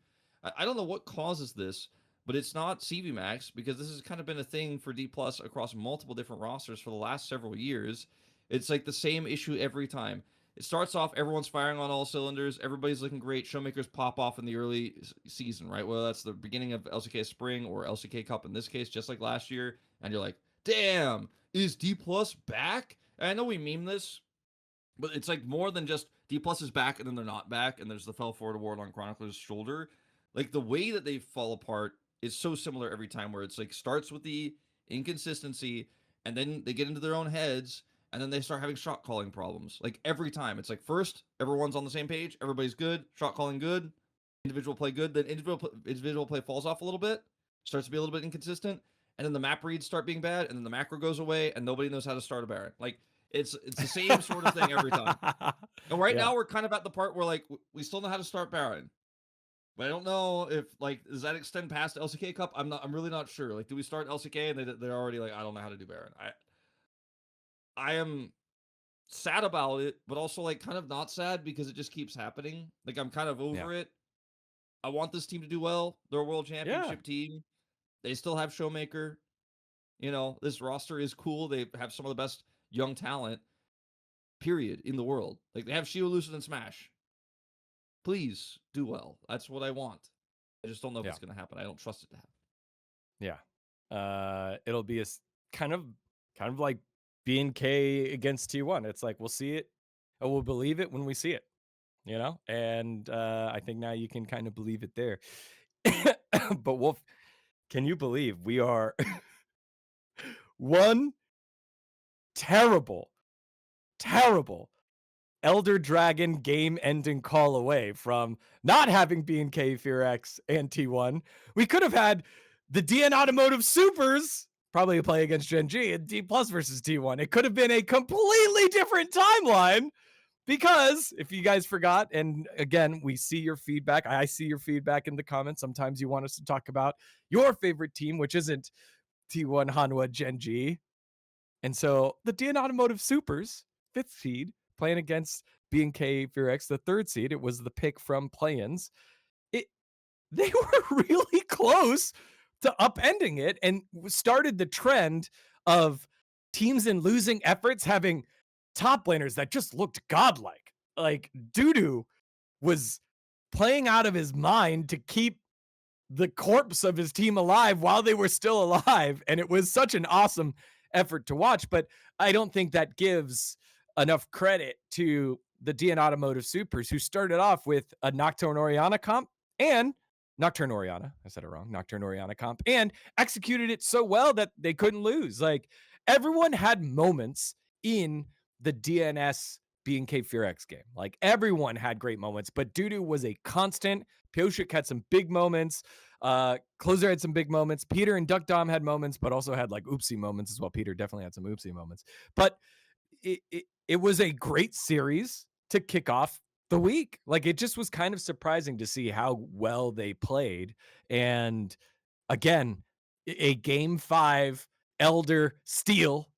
I don't know what causes this, but it's not CV Max, because this has kind of been a thing for D plus across multiple different rosters for the last several years. It's like the same issue every time. It starts off, everyone's firing on all cylinders, everybody's looking great, showmakers pop off in the early season, right? Whether that's the beginning of LCK Spring or LCK Cup in this case, just like last year, and you're like, damn, is D plus back? And I know we meme this, but it's like more than just D plus is back and then they're not back, and there's the fell forward award on Chronicler's shoulder. Like the way that they fall apart is so similar every time, where it's like starts with the inconsistency, and then they get into their own heads, and then they start having shot calling problems. Like every time, it's like first everyone's on the same page, everybody's good, shot calling good, individual play good, then individual play falls off a little bit, starts to be a little bit inconsistent, and then the map reads start being bad, and then the macro goes away, and nobody knows how to start a Baron. Like it's the same sort of thing every time. And right now we're kind of at the part where like we still know how to start Baron. But I don't know if like does that extend past LCK Cup? I'm really not sure. Like do we start LCK and they're already like I don't know how to do Baron. I am sad about it, but also like kind of not sad because it just keeps happening. Like I'm kind of over it. I want this team to do well. They're a world Yeah. championship team. They still have Showmaker. You know, this roster is cool. They have some of the best young talent, period, in the world. Like, they have Shio, Lucid, and Smash. Please do well. That's what I want. I just don't know if Yeah. it's going to happen. I don't trust it to happen. Yeah. It'll be kind of like BNK against T1. It's like we'll see it and we'll believe it when we see it, you know? And I think now you can kind of believe it there. But Wolf, can you believe we are one terrible, terrible Elder Dragon game ending call away from not having BNK FearX and T1. We could have had the DN Automotive Supers probably play against GenG and D Plus versus T1. It could have been a completely different timeline because if you guys forgot, and again, we see your feedback. I see your feedback in the comments. Sometimes you want us to talk about your favorite team, which isn't T1, Hanwha, GenG. And so the DN Automotive Supers, 5th seed, playing against BNK FearX, the 3rd seed. It was the pick from play-ins. They were really close to upending it and started the trend of teams in losing efforts having top laners that just looked godlike. Like Dudu was playing out of his mind to keep the corpse of his team alive while they were still alive. And it was such an awesome effort to watch. But I don't think that gives enough credit to the DN Automotive Supers, who started off with a Nocturne Oriana comp and Nocturne Oriana. I said it wrong. Nocturne Oriana comp and executed it so well that they couldn't lose. Like everyone had moments in the DNS BNK FearX game. Like everyone had great moments, but Dudu was a constant. Pioshik had some big moments. Closer had some big moments. Peter and Duck Dom had moments, but also had like oopsie moments as well. Peter definitely had some oopsie moments. But it was a great series to kick off the week. Like it just was kind of surprising to see how well they played. And again, a game 5 Elder steal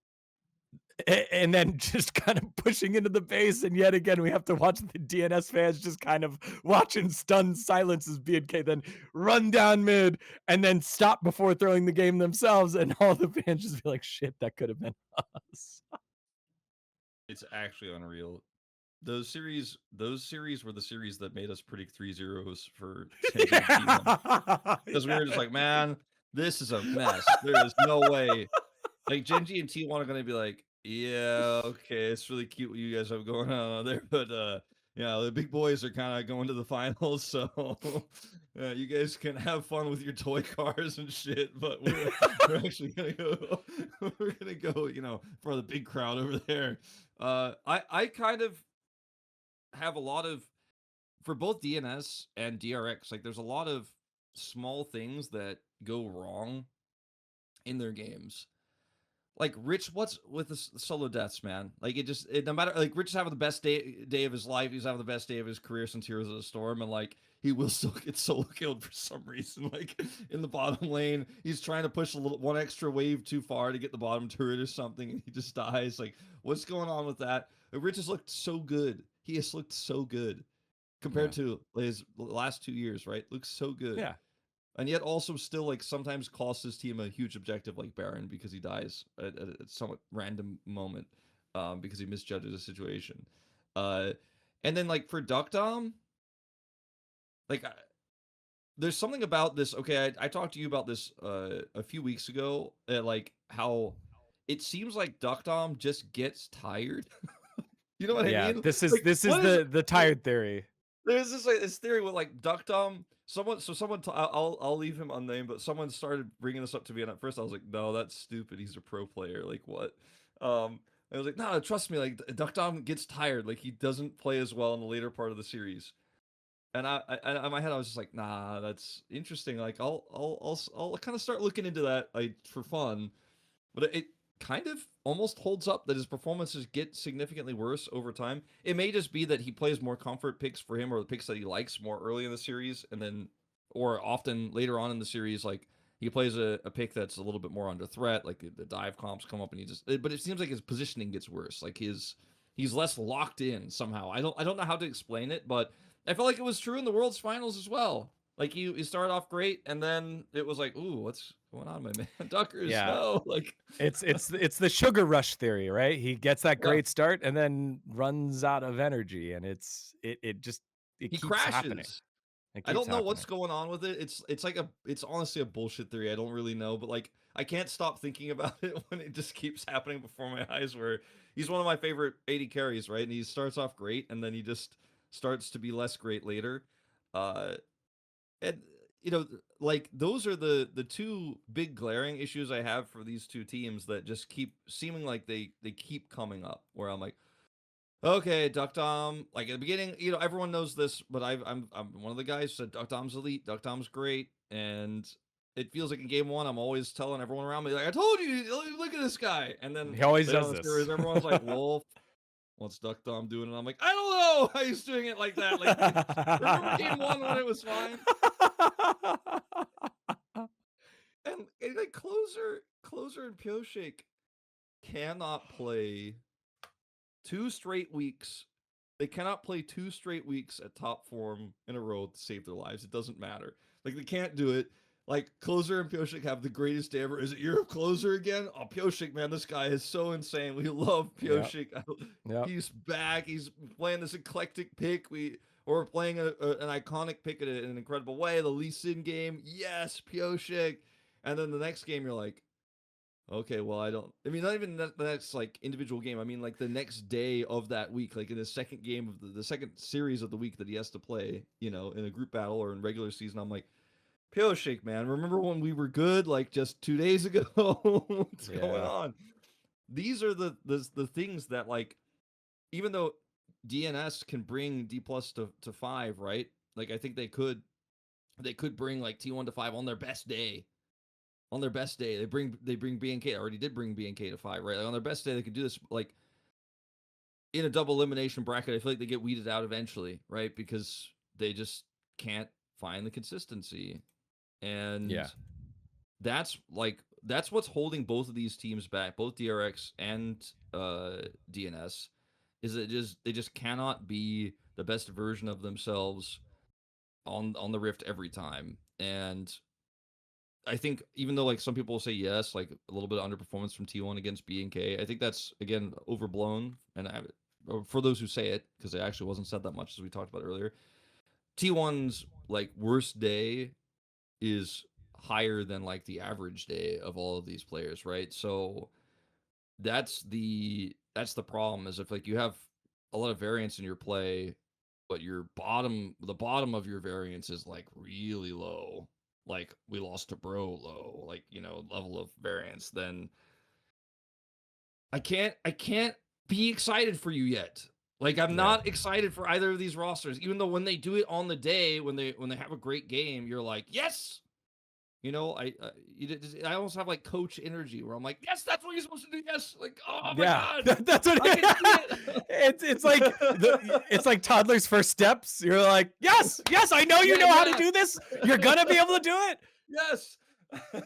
and then just kind of pushing into the base. And yet again, we have to watch the DNS fans just kind of watching stunned silence as BNK then run down mid and then stop before throwing the game themselves. And all the fans just be like, shit, that could have been us. It's actually unreal. Those series were the series that made us predict 3-0s for GenG and T1. Because we were just like, man, this is a mess. There is no way. Like GenG and T1 are gonna be like, yeah, okay, it's really cute what you guys have going on there, but yeah, the big boys are kind of going to the finals, so you guys can have fun with your toy cars and shit. But we're actually gonna go, we're gonna go, you know, for the big crowd over there. I kind of have a lot of, for both DNS and DRX, like there's a lot of small things that go wrong in their games. Like Rich, what's with the solo deaths, man? Like no matter, like Rich is having the best day of his life. He's having the best day of his career since Heroes of the Storm, and like he will still get solo killed for some reason. Like in the bottom lane, he's trying to push one extra wave too far to get the bottom turret or something, and he just dies. Like what's going on with that? Rich has looked so good. He has looked so good compared to his last 2 years, right? Looks so good. Yeah. And yet also still like sometimes costs his team a huge objective like Baron because he dies at a somewhat random moment because he misjudges a situation. And then like for Duck Dom, like there's something about this. Okay, I talked to you about this a few weeks ago, like how it seems like Duck Dom just gets tired. You know what I mean? This is Like, the tired theory. There's this theory with like Duck Dom. I'll leave him unnamed, but someone started bringing this up to me, and at first I was like, no, that's stupid. He's a pro player. Like what? I was like, no, trust me. Like Duck Dom gets tired. Like he doesn't play as well in the later part of the series. And I in my head I was just like, nah, that's interesting. Like I'll kind of start looking into that like for fun, but it kind of almost holds up that his performances get significantly worse over time. It may just be that he plays more comfort picks for him or the picks that he likes more early in the series, and then or often later on in the series, like he plays a pick that's a little bit more under threat, like the dive comps come up and he just. But it seems like his positioning gets worse. Like he's less locked in somehow. I don't know how to explain it, but I felt like it was true in the World's Finals as well. Like you started off great, and then it was like, ooh, what's going on, my man? Duckers, Yeah. no, like It's the sugar rush theory, right? He gets that yeah, great start and then runs out of energy, and it he keeps happening. crashes. It I keeps don't know what's happening. going on with it. It's honestly a bullshit theory. I don't really know, but like I can't stop thinking about it when it just keeps happening before my eyes. Where he's one of my favorite AD carries, right? And he starts off great, and then he just starts to be less great later. Uh, and you know, like those are the two big glaring issues I have for these two teams that just keep seeming like they keep coming up. Where I'm like, okay, Duck Dom. Like at the beginning, everyone knows this, but I'm one of the guys who said Duck Dom's elite, Duck Dom's great, and it feels like in game one, I'm always telling everyone around me, like, I told you, look at this guy. And then He always later does on the this. series, everyone's like, Wolf, what's Duck Dom doing? And I'm like, I don't know how he's doing it like that. Like, remember game one when it was fine? And like closer and Pioshik cannot play 2 straight weeks. They cannot play 2 straight weeks at top form in a row to save their lives. It doesn't matter. Like they can't do it. Like Closer and Pioshik have the greatest day ever. Is it your Closer again? Oh, Pioshik, man, this guy is so insane. We love Yep. Pioshik. Yep. He's back. He's playing this eclectic pick. We're playing an iconic pick in an incredible way. The Lee Sin game, yes, Pioshik. And then the next game, you're like, okay, well, I mean, not even that's like individual game. I mean, like the next day of that week, like in the second game of the second series of the week that he has to play, in a group battle or in regular season. I'm like, Pioshik, man, remember when we were good like just 2 days ago? What's going Yeah. on? These are the things that, like, even though DNS can bring D plus to 5, right? Like I think they could bring like T1 to 5 on their best day. On their best day, they bring BNK. I already did bring BNK to 5, right? Like on their best day, they could do this. Like in a double elimination bracket, I feel like they get weeded out eventually, right? Because they just can't find the consistency, and Yeah. that's what's holding both of these teams back, both DRX and DNS, is that they just cannot be the best version of themselves on the Rift every time. And I think even though like some people will say yes, like a little bit of underperformance from T1 against BNK, I think that's again overblown. And for those who say it, because it actually wasn't said that much as we talked about earlier, T1's like worst day is higher than like the average day of all of these players, right? So that's the problem, is if like you have a lot of variance in your play, but the bottom of your variance is like really low, like we lost to bro low, like level of variance, then I can't be excited for you yet. Like I'm Yeah. not excited for either of these rosters, even though when they do it on the day, when they have a great game, you're like, yes. I almost have like coach energy where I'm like, yes, that's what you're supposed to do. Yes, like, oh my Yeah. god, That's what I can see it. it's like toddler's first steps. You're like, yes, yes, I know you Yeah, know how to yeah. do this. You're gonna be able to do it. Yes.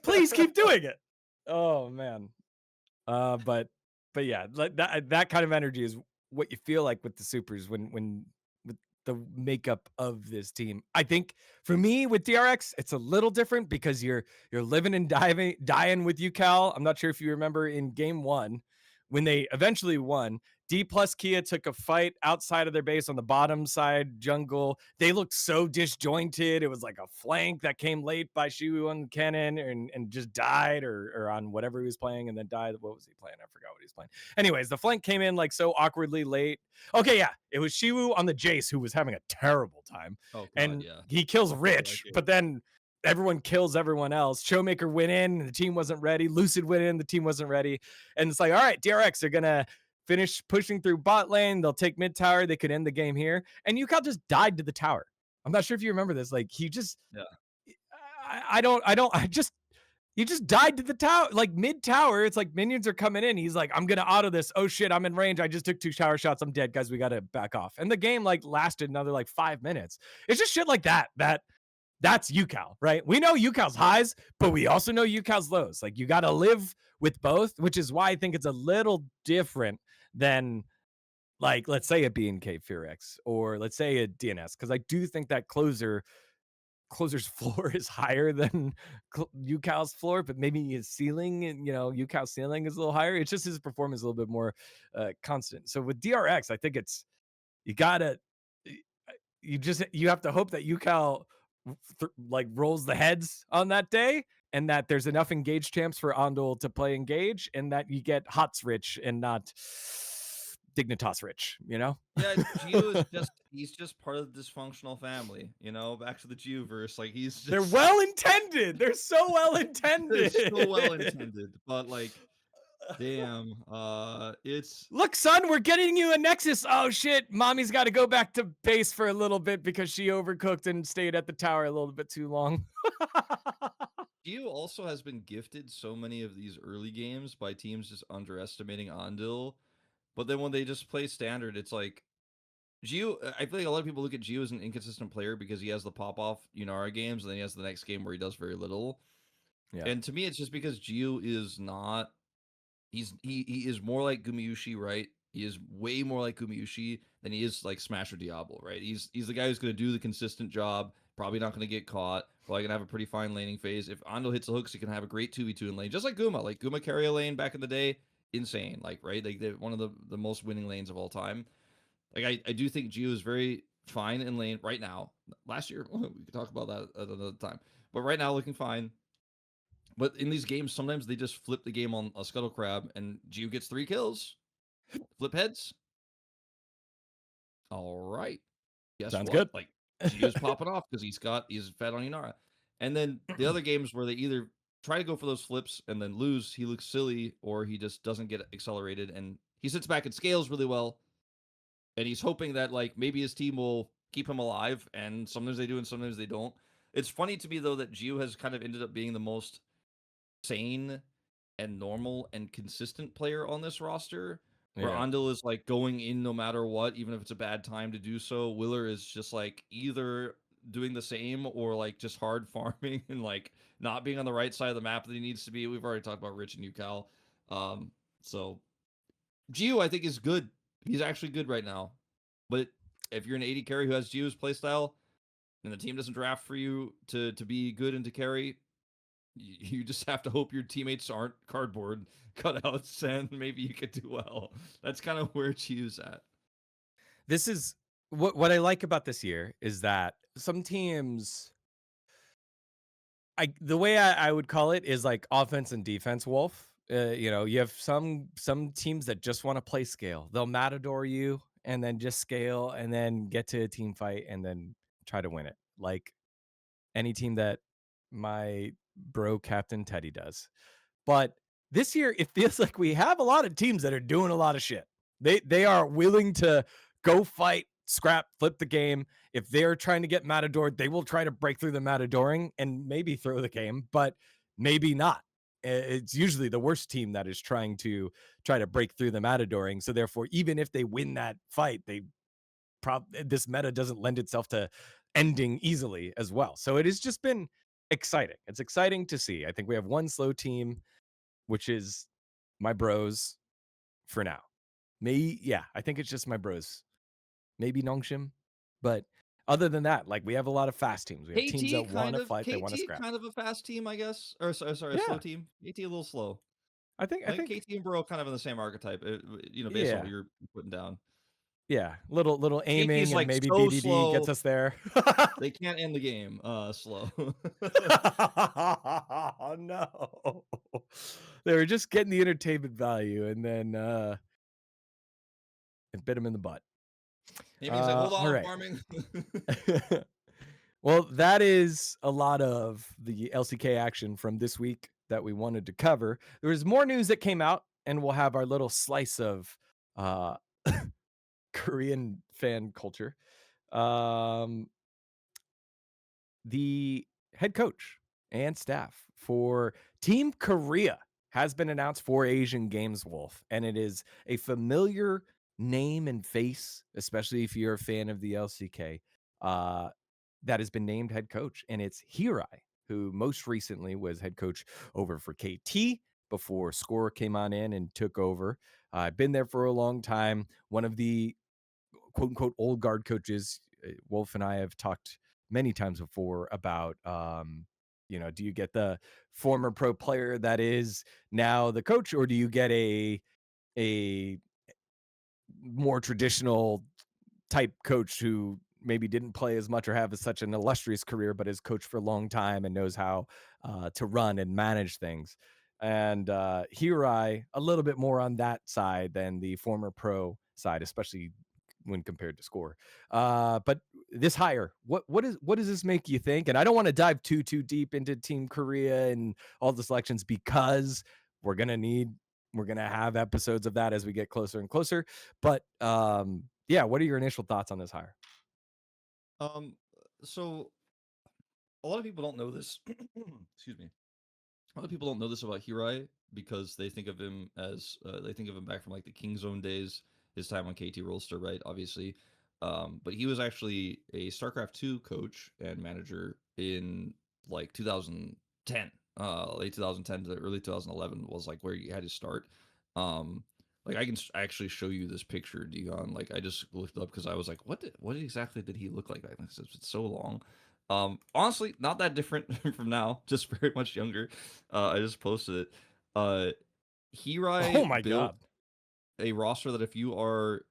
Please keep doing it. Oh man. But yeah, like that kind of energy is what you feel like with the supers when with the makeup of this team. I think for me with DRX, it's a little different because you're living and dying with UCal. I'm not sure if you remember in game one when they eventually won. D plus Kia took a fight outside of their base on the bottom side jungle. They looked so disjointed. It was like a flank that came late by Shiwu on cannon and just died or on whatever he was playing and then died. What was he playing? I forgot what he was playing. Anyways, the flank came in like so awkwardly late. Okay, yeah, it was Shiwu on the Jace who was having a terrible time. Oh god, And yeah. he kills Don't play that Rich, game. but then everyone kills everyone else. Showmaker went in, the team wasn't ready. Lucid went in, the team wasn't ready. And it's like, all right, DRX are gonna finish pushing through bot lane. They'll take mid tower. They could end the game here. And Yukal just died to the tower. I'm not sure if you remember this. Like he just, Yeah. he just died to the tower, like mid tower. It's like minions are coming in. He's like, I'm gonna auto this. Oh shit, I'm in range. I just took 2 shower shots. I'm dead, guys. We gotta back off. And the game like lasted another like 5 minutes. It's just shit like that's UCal, right? We know UCal's highs, but we also know UCal's lows. Like you got to live with both, which is why I think it's a little different than like, let's say a BNK FearX or let's say a DNS, because I do think that closer closer's floor is higher than UCal's floor, but maybe his ceiling and UCal's ceiling is a little higher. It's just his performance is a little bit more constant. So with DRX, I think it's you gotta you have to hope that UCal like rolls the heads on that day, and that there's enough engaged champs for Andal to play engage, and that you get Hots rich and not Dignitas rich. Yeah, Gio is he's just part of the dysfunctional family, back to the Geoverse. Like he's They're just well intended. They're so well they're intended. so well intended, but like damn, it's Look, son, we're getting you a Nexus. Oh shit, mommy's got to go back to base for a little bit because she overcooked and stayed at the tower a little bit too long. Gio also has been gifted so many of these early games by teams just underestimating Andil, but then when they just play standard, it's like Gio. I feel like a lot of people look at Gio as an inconsistent player because he has the pop off Unara games, and then he has the next game where he does very little. Yeah. And to me, it's just because Gio is not. He is more like Gumayushi, right? He is way more like Gumayushi than he is like Smash or Diablo, right? He's the guy who's going to do the consistent job, probably not going to get caught, probably going to have a pretty fine laning phase. If Ando hits the hooks, he can have a great 2v2 in lane, just like Guma. Like Guma carry a lane back in the day, insane, like, right? Like they're one of the most winning lanes of all time. Like I do think Gio is very fine in lane right now. Last year, we could talk about that at another time. But right now, looking fine. But in these games, sometimes they just flip the game on a Scuttle Crab, and Gio gets 3 kills. Flip heads. All right. Guess Sounds what? good. Like Gio's popping off because he's fed on Inara. And then the other games where they either try to go for those flips and then lose, he looks silly, or he just doesn't get accelerated, and he sits back and scales really well. And he's hoping that like maybe his team will keep him alive, and sometimes they do and sometimes they don't. It's funny to me though that Gio has kind of ended up being the most sane and normal and consistent player on this roster, where Yeah. Andil is like going in no matter what, even if it's a bad time to do so. Willer is just like either doing the same or like just hard farming and like not being on the right side of the map that he needs to be. We've already talked about Rich and UCal. So Gio, I think, is good. He's actually good right now. But if you're an 80 carry who has Gio's playstyle and the team doesn't draft for you to be good and to carry, you just have to hope your teammates aren't cardboard cutouts, and maybe you could do well. That's kind of where Gio's at. This is what I like about this year is that some teams, the way I would call it is like offense and defense wolf. You have some teams that just want to play scale. They'll matador you and then just scale and then get to a team fight and then try to win it. Like any team that my bro Captain Teddy does. But this year, it feels like we have a lot of teams that are doing a lot of shit. They are willing to go fight, scrap, flip the game. If they're trying to get matadored, they will try to break through the matadoring and maybe throw the game, but maybe not. It's usually the worst team that is trying to break through the matadoring. So therefore, even if they win that fight, this meta doesn't lend itself to ending easily as well. So it has just been exciting. It's exciting to see. I think we have one slow team, which is my bros for now. I think it's just my bros. Maybe Nongshim. But other than that, like we have a lot of fast teams. We have teams that want to fight, they want to scrap. Kind of a fast team, I guess. Or sorry, a slow Yeah. team. KT a little slow. I think KT and Bro kind of in the same archetype, based on what you're putting down. Yeah, little KT is aiming and like maybe so BDD gets slow. us there. They can't end the game slow. Oh no. They were just getting the entertainment value and then it bit him in the butt. Maybe he's like, hold on, All I'm right. farming. Well, that is a lot of the LCK action from this week that we wanted to cover. There was more news that came out, and we'll have our little slice of uh, Korean fan culture. The head coach and staff for Team Korea has been announced for Asian Games Wolf, and it is a familiar name and face, especially if you're a fan of the LCK, that has been named head coach, and it's Hirai, who most recently was head coach over for KT before Score came on in and took over. Been there for a long time. One of the quote unquote old guard coaches. Wolf and I have talked many times before about, do you get the former pro player that is now the coach, or do you get a more traditional type coach who maybe didn't play as much or have such an illustrious career, but has coached for a long time and knows how to run and manage things. And Hirai, a little bit more on that side than the former pro side, especially when compared to score. But this hire, what does this make you think? And I don't want to dive too deep into Team Korea and all the selections because we're gonna need we're gonna have episodes of that as we get closer and closer. But yeah, what are your initial thoughts on this hire? Um, so a lot of people don't know this. Excuse me. A lot of people don't know this about Hirai because they think of him as they think of him back from like the King Zone days, his time on KT Rolster, right? Obviously, but he was actually a StarCraft 2 coach and manager in like 2010, late 2010 to early 2011 was like where he had his start. Um, like I can actually show you this picture, Dion. Like I just looked it up because I was like, what exactly did he look like back then? 'Cause it's so long. Honestly, not that different from now, just very much younger. I just posted it. Uh, Oh Hirai my built god. a roster that if you are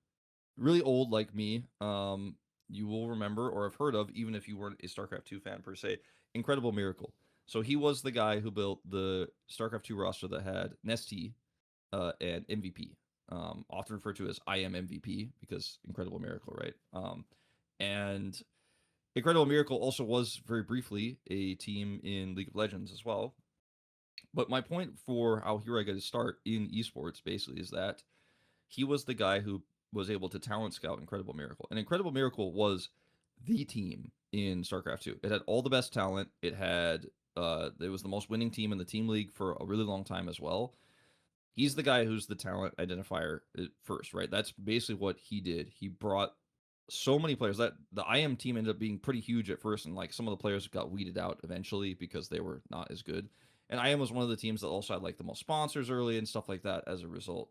really old like me, you will remember or have heard of, even if you weren't a StarCraft 2 fan per se, Incredible Miracle. So he was the guy who built the StarCraft 2 roster that had Nesty and MVP, often referred to as I am MVP because Incredible Miracle, right? And Incredible Miracle also was very briefly a team in League of Legends as well. But my point for how Hirai got his start in esports basically is that he was the guy who was able to talent scout Incredible Miracle. And Incredible Miracle was the team in StarCraft 2. It had all the best talent. It was the most winning team in the team league for a really long time as well. He's the guy who's the talent identifier first, right? That's basically what he did. He brought so many players that the IM team ended up being pretty huge at first, and like some of the players got weeded out eventually because they were not as good. And IM was one of the teams that also had like the most sponsors early and stuff like that. As a result,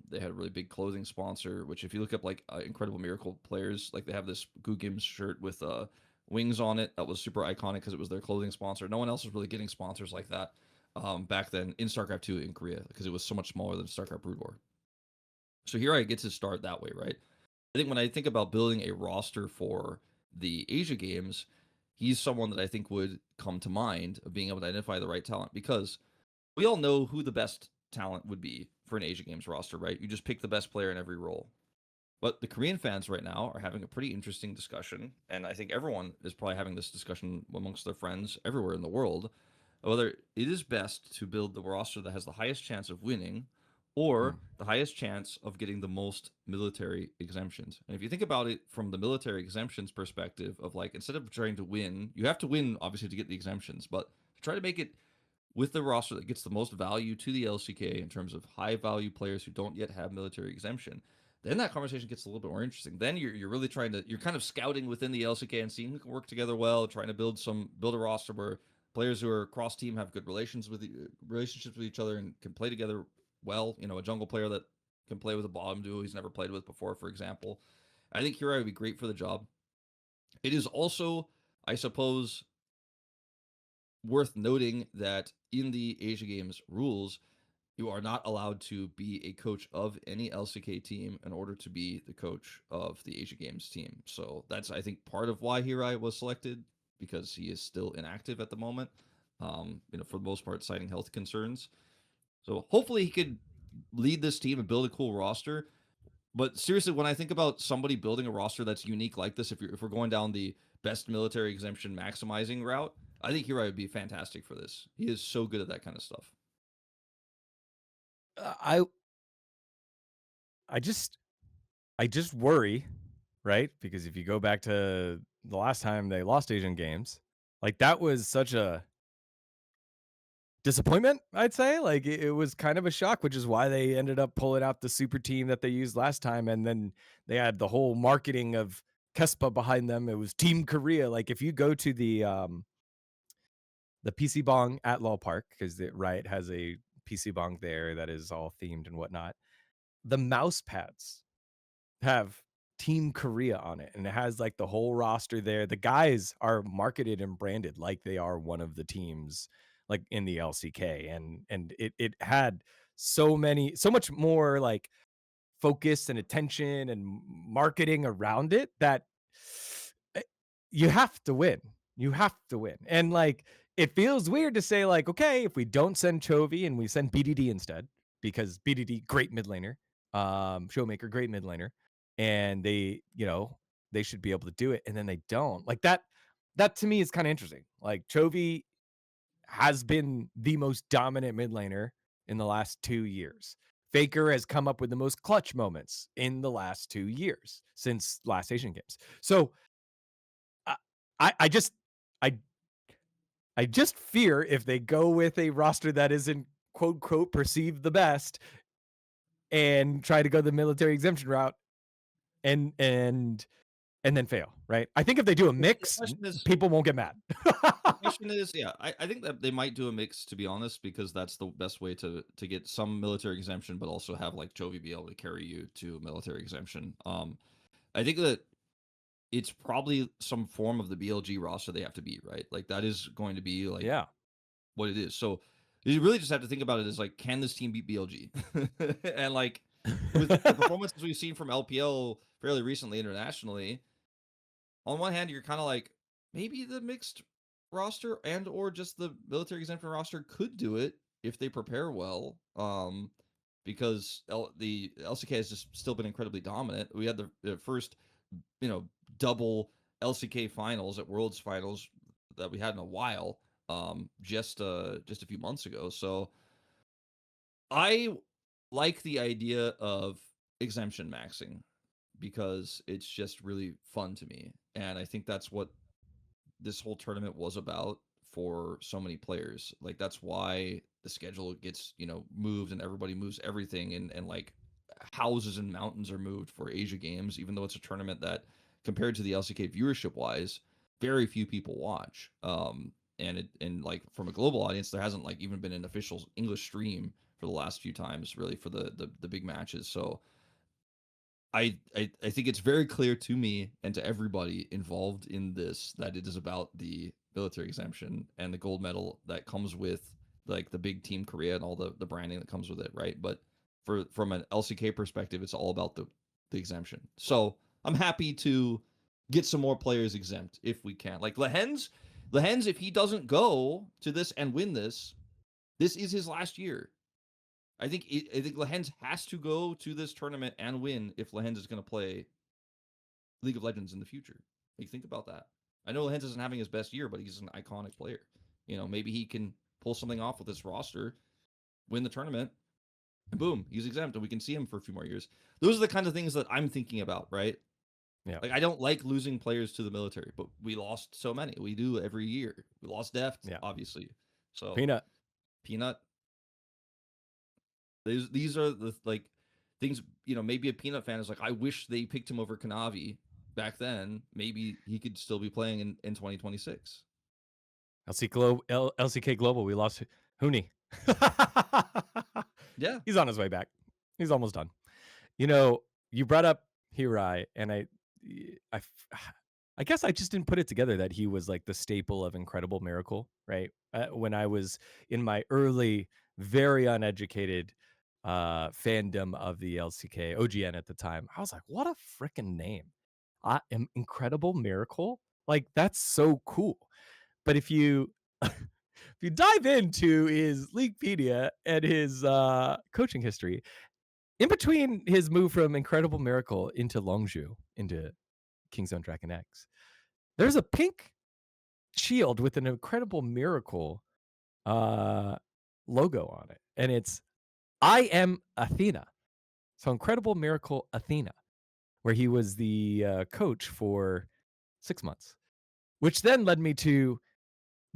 they had a really big clothing sponsor. Which, if you look up like Incredible Miracle players, like they have this Goo Gims shirt with wings on it that was super iconic because it was their clothing sponsor. No one else was really getting sponsors like that back then in StarCraft 2 in Korea because it was so much smaller than StarCraft Brood War. So here I get to start that way, right? I think when I think about building a roster for the Asia Games, he's someone that I think would come to mind of being able to identify the right talent because we all know who the best talent would be for an Asia Games roster, right? You just pick the best player in every role. But the Korean fans right now are having a pretty interesting discussion, and I think everyone is probably having this discussion amongst their friends everywhere in the world, whether it is best to build the roster that has the highest chance of winning Hmm. or the highest chance of getting the most military exemptions. And if you think about it from the military exemptions perspective of like instead of trying to win, you have to win obviously to get the exemptions, but to try to make it with the roster that gets the most value to the LCK in terms of high value players who don't yet have military exemption, then that conversation gets a little bit more interesting. Then you're really trying to you're kind of scouting within the LCK and seeing who can work together well, trying to build a roster where players who are cross team have good relationships with each other and can play together well. You know, a jungle player that can play with a bottom duo he's never played with before, for example. I think Hirai would be great for the job. It is also, I suppose, worth noting that in the Asia Games rules, you are not allowed to be a coach of any LCK team in order to be the coach of the Asia Games team. So that's, I think, part of why Hirai was selected because he is still inactive at the moment. For the most part, citing health concerns. So hopefully he could lead this team and build a cool roster. But seriously, when I think about somebody building a roster that's unique like this, if we're going down the best military exemption maximizing route, I think Hirai would be fantastic for this. He is so good at that kind of stuff. I I just I just worry, right? Because if you go back to the last time they lost Asian games, like that was such a disappointment, I'd say. Like it was kind of a shock, which is why they ended up pulling out the super team that they used last time. And then they had the whole marketing of Kespa behind them. It was Team Korea. Like if you go to the PC Bong at Law Park, because the Riot has a PC Bong there that is all themed and whatnot, the mouse pads have Team Korea on it, and it has like the whole roster there. The guys are marketed and branded like they are one of the teams like in the LCK, and it had so much more like focus and attention and marketing around it that eh, you have to win. You have to win. And like it feels weird to say like, okay, if we don't send Chovy and we send BDD instead, because BDD great mid laner, Showmaker great mid laner, and they, they should be able to do it, and then they don't. Like that to me is kind of interesting. Like Chovy has been the most dominant mid laner in the last 2 years. Faker has come up with the most clutch moments in the last 2 years since last Asian Games. So I I just I I just fear if they go with a roster that isn't quote quote perceived the best and try to go the military exemption route and and and then fail, right? I think if they do a The mix, question is, people won't get mad. yeah, I think that they might do a mix, to be honest, because that's the best way to get some military exemption, but also have like Chovy be able to carry you to military exemption. I think that it's probably some form of the BLG roster they have to beat, right? Like that is going to be like Yeah. what it is. So you really just have to think about it as like, can this team beat BLG? And like with the performances we've seen from LPL fairly recently internationally, on one hand, you're kind of like, maybe the mixed roster and or just the military exemption roster could do it if they prepare well. Because the LCK has just still been incredibly dominant. We had the first, double LCK finals at Worlds finals that we had in a while, just a few months ago. So I like the idea of exemption maxing because it's just really fun to me. And I think that's what this whole tournament was about for so many players. Like that's why the schedule gets, moved and everybody moves everything and like houses and mountains are moved for Asia Games, even though it's a tournament that compared to the LCK viewership wise, very few people watch. And like from a global audience, there hasn't like even been an official English stream for the last few times really for the big matches. So I think it's very clear to me and to everybody involved in this that it is about the military exemption and the gold medal that comes with like the big team Korea and all the branding that comes with it, right? But from an LCK perspective, it's all about the exemption. So I'm happy to get some more players exempt if we can. Like Lehens, if he doesn't go to this and win this, this is his last year. I think Lehens has to go to this tournament and win if Lehens is going to play League of Legends in the future. Like think about that. I know Lehens isn't having his best year, but he's an iconic player. Maybe he can pull something off with this roster, win the tournament, and boom, he's exempt, and we can see him for a few more years. Those are the kind of things that I'm thinking about, right? Yeah. Like I don't like losing players to the military, but we lost so many. We do every year. We lost Deft, Yeah. obviously. So Peanut. These are the like things, maybe a Peanut fan is like, I wish they picked him over Kanavi back then. Maybe he could still be playing in 2026. LCK Global, we lost Huni. Yeah. He's on his way back. He's almost done. You brought up Hirai, and I, I guess I just didn't put it together that he was like the staple of Incredible Miracle, right? When I was in my early, very uneducated fandom of the LCK OGN at the time, I was like, what a freaking name! I am Incredible Miracle. Like that's so cool. But if you if you dive into his Leaguepedia and his coaching history, in between his move from Incredible Miracle into Longzhu, into Kingzone Dragon X, there's a pink shield with an Incredible Miracle uh, logo on it. And it's I am Athena. So Incredible Miracle Athena, where he was the coach for 6 months, which then led me to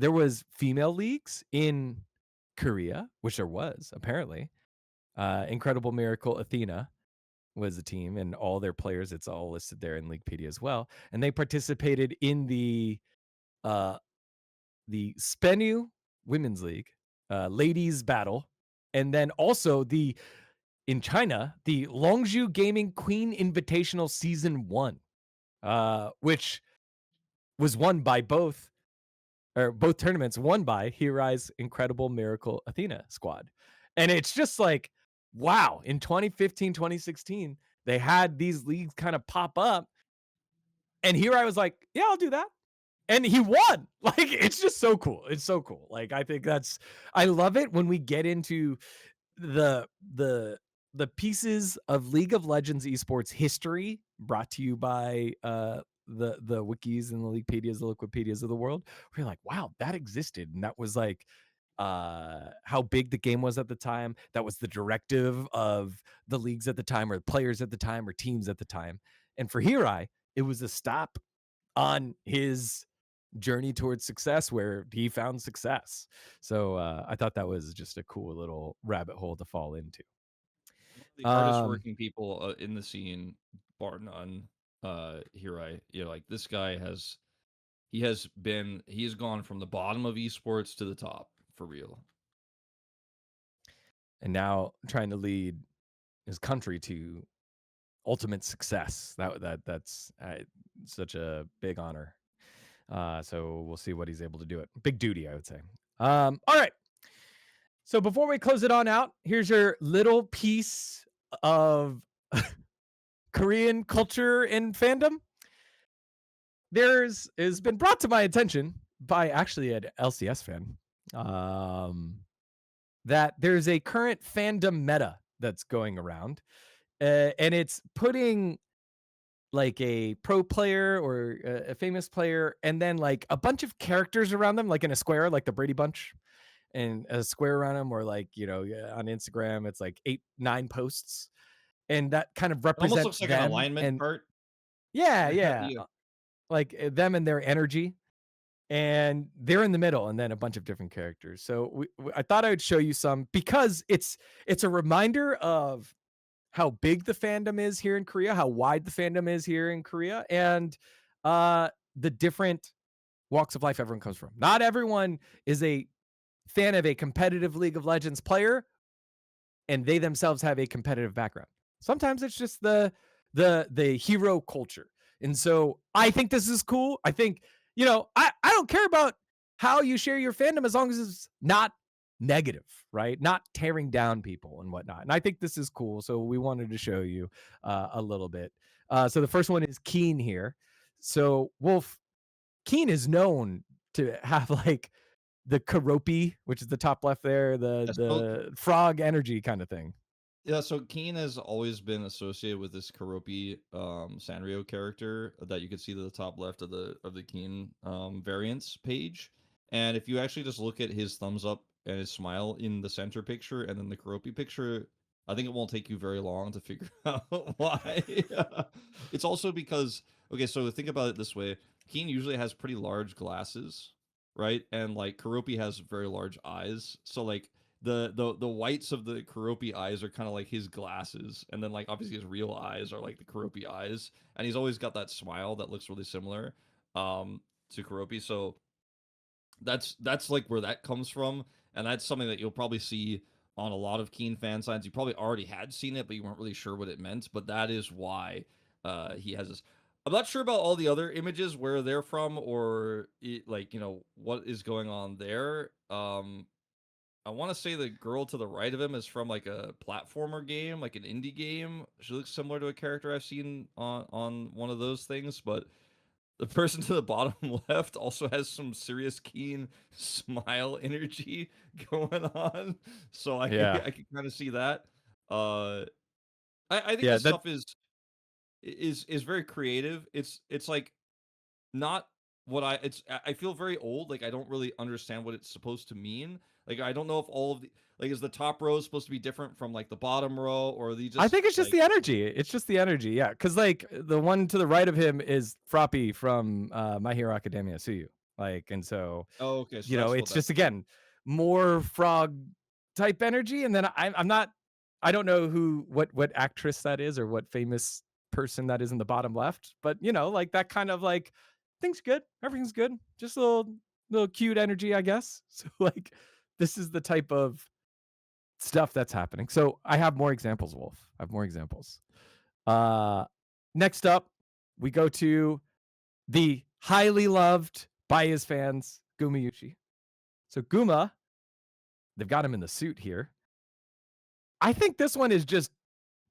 there was female leagues in Korea, which there was apparently. Incredible Miracle Athena was the team, and all their players. It's all listed there in Leaguepedia as well, and they participated in uh, the Spenu Women's League, ladies battle, and then also the in China, the Longzhou Gaming Queen Invitational Season 1, which was won by both tournaments won by Hirai's Incredible Miracle Athena squad. And it's just like, wow, in 2015, 2016, they had these leagues kind of pop up. And Hirai was like, yeah, I'll do that. And he won. Like, it's just so cool. It's so cool. Like, I think I love it when we get into the the the pieces of League of Legends esports history brought to you by the wikis and the Wikipedias, the Wikipedias of the world. We're like, wow, that existed, and that was like how big the game was at the time. That was the directive of the leagues at the time, or players at the time, or teams at the time. And for Hirai, it was a stop on his journey towards success where he found success. So I thought that was just a cool little rabbit hole to fall into. One of the hardest working people in the scene, bar none. Hirai, like this guy he's gone from the bottom of esports to the top for real. And now trying to lead his country to ultimate success. That's such a big honor. So we'll see what he's able to do it. Big duty, I would say. All right. So before we close it on out, here's your little piece of Korean culture and fandom. Has been brought to my attention by actually an LCS fan that there's a current fandom meta that's going around, and it's putting like a pro player or a famous player, and then like a bunch of characters around them, like in a square, like the Brady Bunch, and a square around them, or like on Instagram, it's like 8-9 posts, and that kind of It almost represents looks like an them. alignment And chart. yeah, Yeah. like them and their energy, and they're in the middle, and then a bunch of different characters. So I thought I would show you some because it's a reminder of how big the fandom is here in Korea, how wide the fandom is here in Korea, and the different walks of life everyone comes from. Not everyone is a fan of a competitive League of Legends player, and they themselves have a competitive background. Sometimes it's just the hero culture. And so I think this is cool. I think, I don't care about how you share your fandom as long as it's not negative, right? Not tearing down people and whatnot. And I think this is cool. So we wanted to show you a little bit. So the first one is Keen here. So Wolf, Keen is known to have like the Karopi, which is the top left there, the frog energy kind of thing. Yeah, so Keen has always been associated with this Karopi Sanrio character that you can see to the top left of the Keen variants page. And if you actually just look at his thumbs up and his smile in the center picture and then the Karopi picture, I think it won't take you very long to figure out why. It's also because, okay, so think about it this way. Keen usually has pretty large glasses, right? And like Karopi has very large eyes. So like the whites of the Karopi eyes are kind of like his glasses, and then like obviously his real eyes are like the Karopi eyes, and he's always got that smile that looks really similar to Karopi. So that's like where that comes from, and that's something that you'll probably see on a lot of Keen fan signs. You probably already had seen it, but you weren't really sure what it meant. But that is why he has this. I'm not sure about all the other images where they're from or like what is going on there. I want to say the girl to the right of him is from like a platformer game, like an indie game. She looks similar to a character I've seen on one of those things, but the person to the bottom left also has some serious Keen smile energy going on. So I can kind of see that. I think this stuff is very creative. It's like not what I feel very old. Like I don't really understand what it's supposed to mean. Like I don't know if all of the like is the top row supposed to be different from like the bottom row, or are they just I think it's just like the energy. It's just the energy, yeah. Because like the one to the right of him is Froppy from My Hero Academia Suyu. Like, and so oh okay, so that's what it's that's just about. again more frog type energy. And then I don't know what actress that is or what famous person that is in the bottom left, but like that kind of like things good, everything's good, just a little cute energy, I guess. So like this is the type of stuff that's happening. So I have more examples, Wolf. I have more examples. Next up, we go to the highly loved by his fans, Guma Yushi. So Guma, they've got him in the suit here. I think this one is just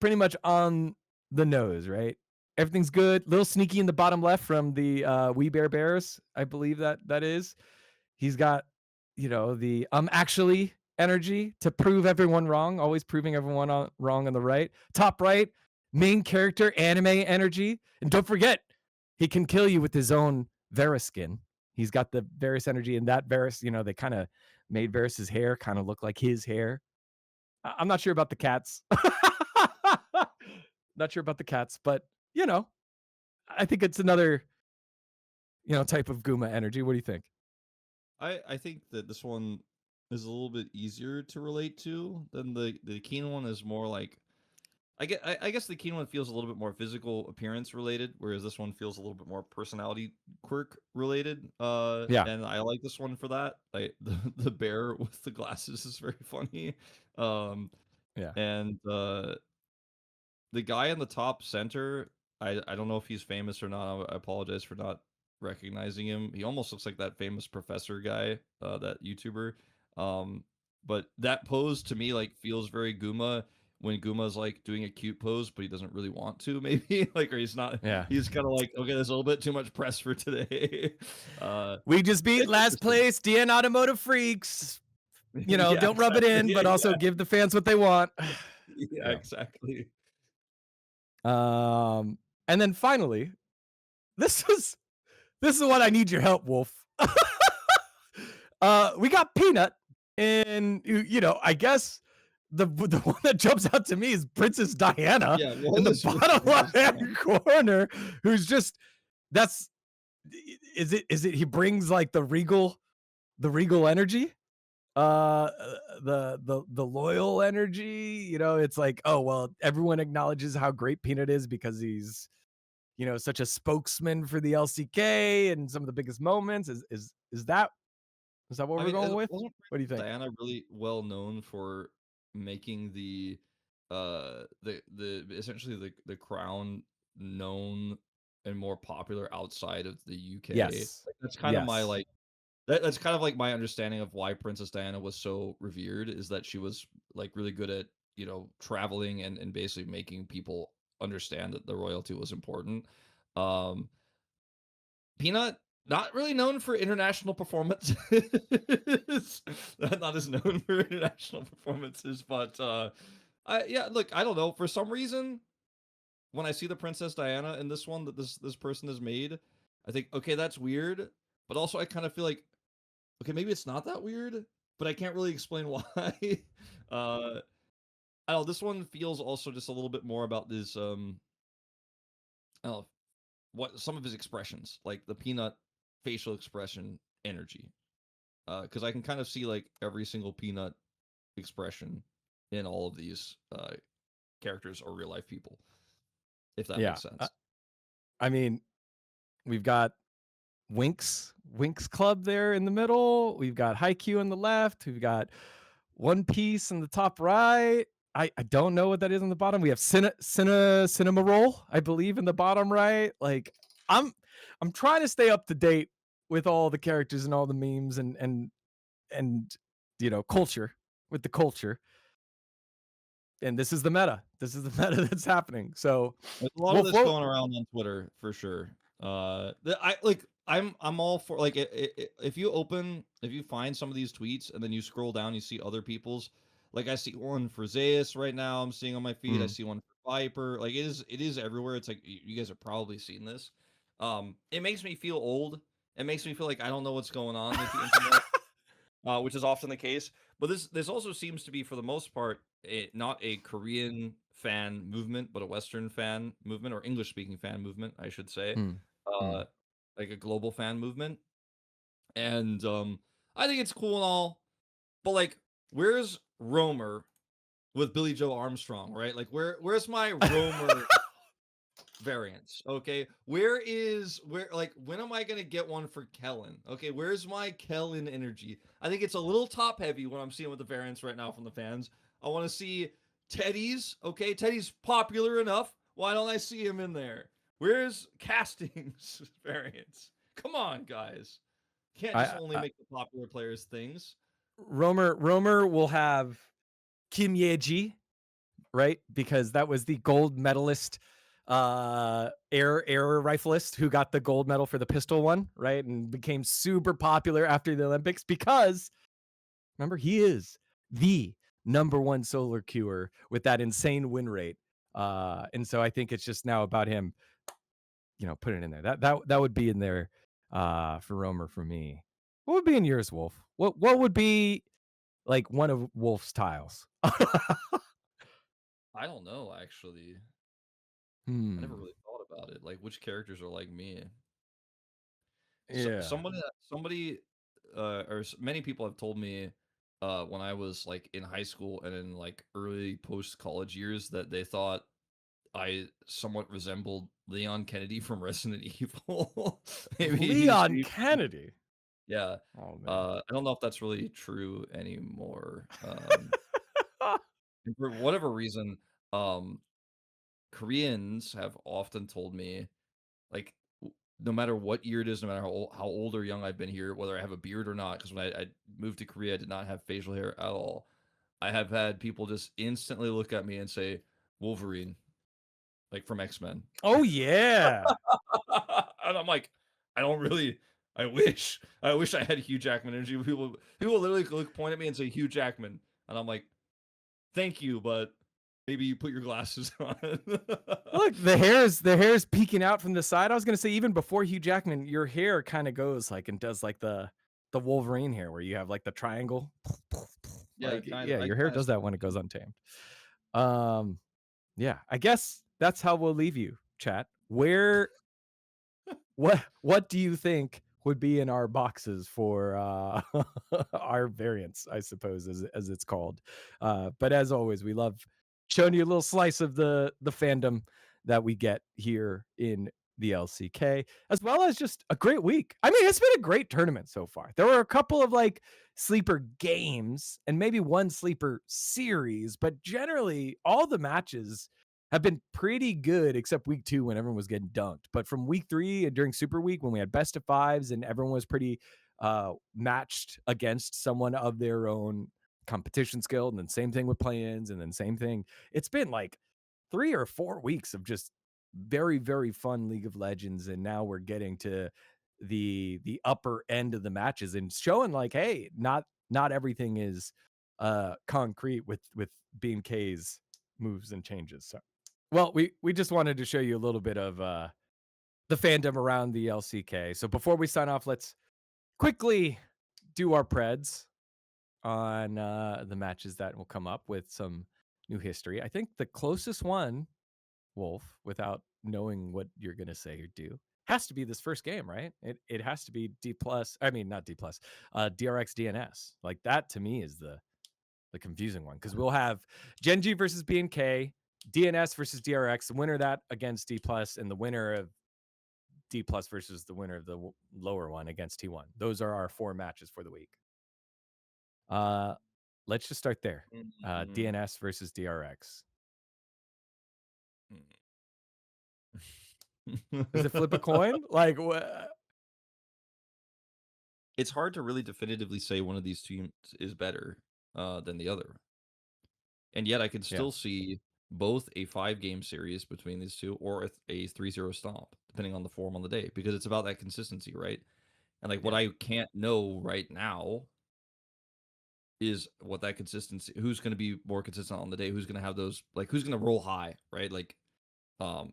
pretty much on the nose, right? Everything's good. Little sneaky in the bottom left from the We Bear Bears, I believe that is. He's got, the actually energy to prove everyone wrong, always proving everyone wrong on the right. Top right, main character anime energy. And don't forget, he can kill you with his own Varus skin. He's got the Varus energy, and that Varus, they kind of made Varus's hair kind of look like his hair. I'm not sure about the cats. Not sure about the cats, but I think it's another type of Guma energy. What do you think? I think that this one is a little bit easier to relate to than the Keen one is more like I guess the Keen one feels a little bit more physical appearance related, whereas this one feels a little bit more personality quirk related. Yeah. And I like this one for that. The bear with the glasses is very funny. Yeah. And the guy in the top center, I don't know if he's famous or not. I apologize for not recognizing him. He almost looks like that famous professor guy, that YouTuber. But that pose to me like feels very Guma when Guma's like doing a cute pose, but he doesn't really want to, maybe like, or he's not. Yeah. He's kind of like, okay, there's a little bit too much press for today. We just beat it's last interesting. place, DN Automotive Freaks. Yeah, Don't rub it in, exactly. but also give the fans what they want. Yeah, exactly. And then finally, this is what I need your help, Wolf. We got Peanut, and I guess the one that jumps out to me is Princess Diana Yeah, in the bottom left-hand corner, who's just is it he brings like the regal energy, the loyal energy. It's like, oh well, everyone acknowledges how great Peanut is because he's such a spokesman for the LCK and some of the biggest moments. Is that what I we're mean, going with? wasn't What do you think? Diana really well known for making the essentially the crown known and more popular outside of the UK? Yes. Like, that's kind of my Yes. like that's kind of like my understanding of why Princess Diana was so revered, is that she was like really good at, traveling and basically making people understand that the royalty was important. Um Peanut, not really known for international performances. Not as known for international performances, but look, I don't know. For some reason, when I see the Princess Diana in this one that this person has made, I think, okay, that's weird. But also I kind of feel like, okay, maybe it's not that weird, but I can't really explain why. I don't know, this one feels also just a little bit more about this I don't know, what some of his expressions, like the Peanut facial expression energy. Because I can kind of see like every single Peanut expression in all of these characters or real life people, if that Yeah. makes sense. I mean, we've got Winx Club there in the middle. We've got Haikyuu on the left. We've got One Piece in the top right. I don't know what that is on the bottom. We have Cinema Roll, I believe, in the bottom right. Like, I'm trying to stay up to date with all the characters and all the memes and culture, with the culture. And this is the meta. This is the meta that's happening. So There's a lot of this going around on Twitter for sure. I'm all for like if you find some of these tweets and then you scroll down, you see other people's. Like I see one for Zeus right now. I'm seeing on my feed. I see one for Viper. Like it is everywhere. It's like you guys have probably seen this. It makes me feel old. It makes me feel like I don't know what's going on with the internet. Which is often the case. But this also seems to be, for the most part, not a Korean fan movement, but a Western fan movement, or English speaking fan movement, I should say. Like a global fan movement. And I think it's cool and all, but like, where's Romer with Billy Joe Armstrong, right? Like, where's my Romer variants? Okay, where like, when am I gonna get one for Kellen? Okay, where's my Kellen energy? I think it's a little top heavy what I'm seeing with the variants right now from the fans. I want to see Teddy's. Okay, Teddy's popular enough. Why don't I see him in there? Where's Castings variants? Come on, guys. Can't just only make the popular players things. Romer will have Kim Yeji, right? Because that was the gold medalist air rifleist who got the gold medal for the pistol one, right? And became super popular after the Olympics because remember, he is the #1 solar queuer with that insane win rate. And so I think it's just now about him, put it in there. That would be in there for Romer for me. What would be in yours, Wolf? What would be like one of Wolf's tiles? I don't know, actually. I never really thought about it. Like, which characters are like me? Yeah. Somebody, many people have told me, when I was like in high school and in like early post college years that they thought I somewhat resembled Leon Kennedy from Resident Evil. Maybe Leon Kennedy. Yeah. Oh man. I don't know if that's really true anymore. And for whatever reason, Koreans have often told me, like, no matter what year it is, no matter how old or young I've been here, whether I have a beard or not, because when I moved to Korea, I did not have facial hair at all. I have had people just instantly look at me and say, Wolverine, like from X-Men. Oh yeah. And I'm like, I don't really. I wish I had Hugh Jackman energy. People literally point at me and say Hugh Jackman, and I'm like, thank you, but maybe you put your glasses on. Look, the hair's peeking out from the side. I was gonna say even before Hugh Jackman, your hair kind of goes like and does like the Wolverine hair where you have like the triangle. Yeah, Like, kind yeah, of. your hair does that when it goes untamed. Yeah, I guess that's how we'll leave you, chat. What do you think would be in our boxes for our variants, I suppose, as it's called. But as always, we love showing you a little slice of the fandom that we get here in the LCK, as well as just a great week. I mean, it's been a great tournament so far. There were a couple of like sleeper games and maybe one sleeper series, but generally all the matches have been pretty good, except week 2 when everyone was getting dunked. But from week 3 and during Super Week when we had best of 5s and everyone was pretty matched against someone of their own competition skill, and then same thing with play-ins, and then same thing. It's been like 3 or 4 weeks of just very, very fun League of Legends, and now we're getting to the upper end of the matches and showing like, hey, not everything is concrete with BNK's moves and changes. So well, we just wanted to show you a little bit of the fandom around the LCK. So before we sign off, let's quickly do our preds on the matches that will come up with some new history. I think the closest one, Wolf, without knowing what you're gonna say or do, has to be this first game, right? It has to be D plus. I mean, not D plus. DRX DNS. Like that to me is the confusing one because we'll have GenG versus BNK, DNS versus DRX, the winner of that against D plus, and the winner of D plus versus the winner of the lower one against T1. Those are our 4 matches for the week. Let's just start there. DNS versus DRX. Is it flip a coin? Like what? It's hard to really definitively say one of these teams is better than the other. And yet I can still see both a 5-game series between these two or a 3-0 stomp, depending on the form on the day, because it's about that consistency, right? And like what I can't know right now is what that consistency, who's going to be more consistent on the day, who's going to have those, like who's going to roll high, right? Like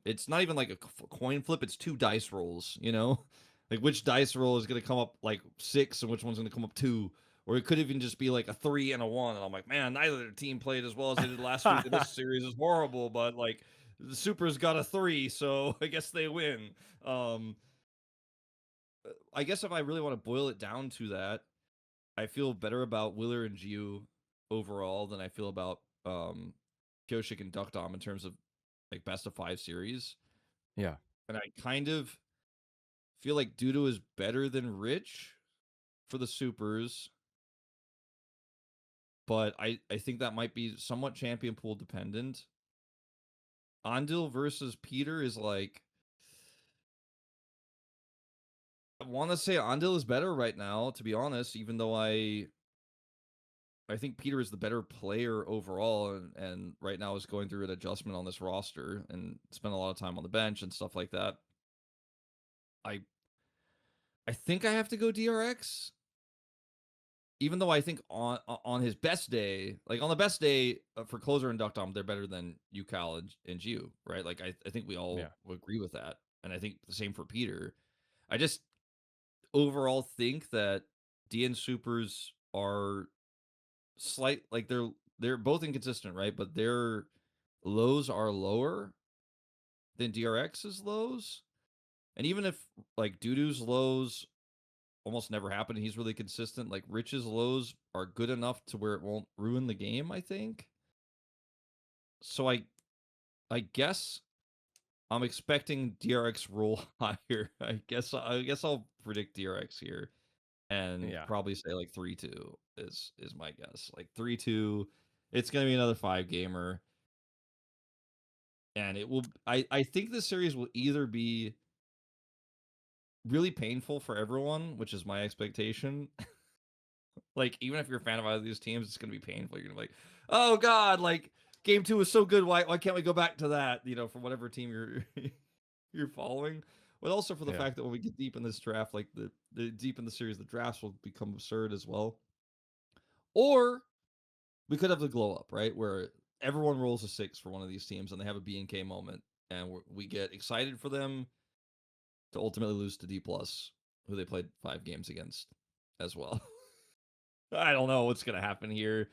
it's not even like a coin flip, it's 2 dice rolls, you know? Like which dice roll is going to come up like 6 and which one's going to come up 2, or it could even just be like a 3 and a 1, and I'm like, man, neither team played as well as they did last week, and this series is horrible, but like the Supers got a 3, so I guess they win. I guess if I really want to boil it down to that, I feel better about Willer and Gio overall than I feel about Kyoshik and Duckdom in terms of like best of 5 series. Yeah. And I kind of feel like Dudo is better than Rich for the Supers. but I think that might be somewhat champion pool dependent. Andil versus Peter is like, I want to say Andil is better right now, to be honest, even though I think Peter is the better player overall, and right now is going through an adjustment on this roster and spent a lot of time on the bench and stuff like that. I think I have to go DRX, even though I think on his best day, like on the best day for closer and Duck Dom, they're better than UCal and Gio, right? Like I think we all agree with that, and I think the same for Peter. I just overall think that DN Supers are like they're both inconsistent, right? But their lows are lower than DRX's lows. And even if like Dudu's lows almost never happen, he's really consistent. Like Rich's lows are good enough to where it won't ruin the game, I think. So I guess I'm expecting DRX roll higher. I guess I'll predict DRX here and probably say like 3-2 is my guess. Like 3-2. It's gonna be another 5-gamer. And it will I think this series will either be really painful for everyone, which is my expectation. Like, even if you're a fan of either of these teams, it's gonna be painful. You're gonna be like, oh god, like game 2 was so good, why can't we go back to that? You know, for whatever team you're following. But also for the fact that when we get deep in this draft, like the deep in the series, the drafts will become absurd as well. Or we could have the glow up, right? Where everyone rolls a 6 for one of these teams and they have a BNK moment, and we get excited for them to ultimately lose to D+, who they played 5 games against as well. I don't know what's gonna happen here.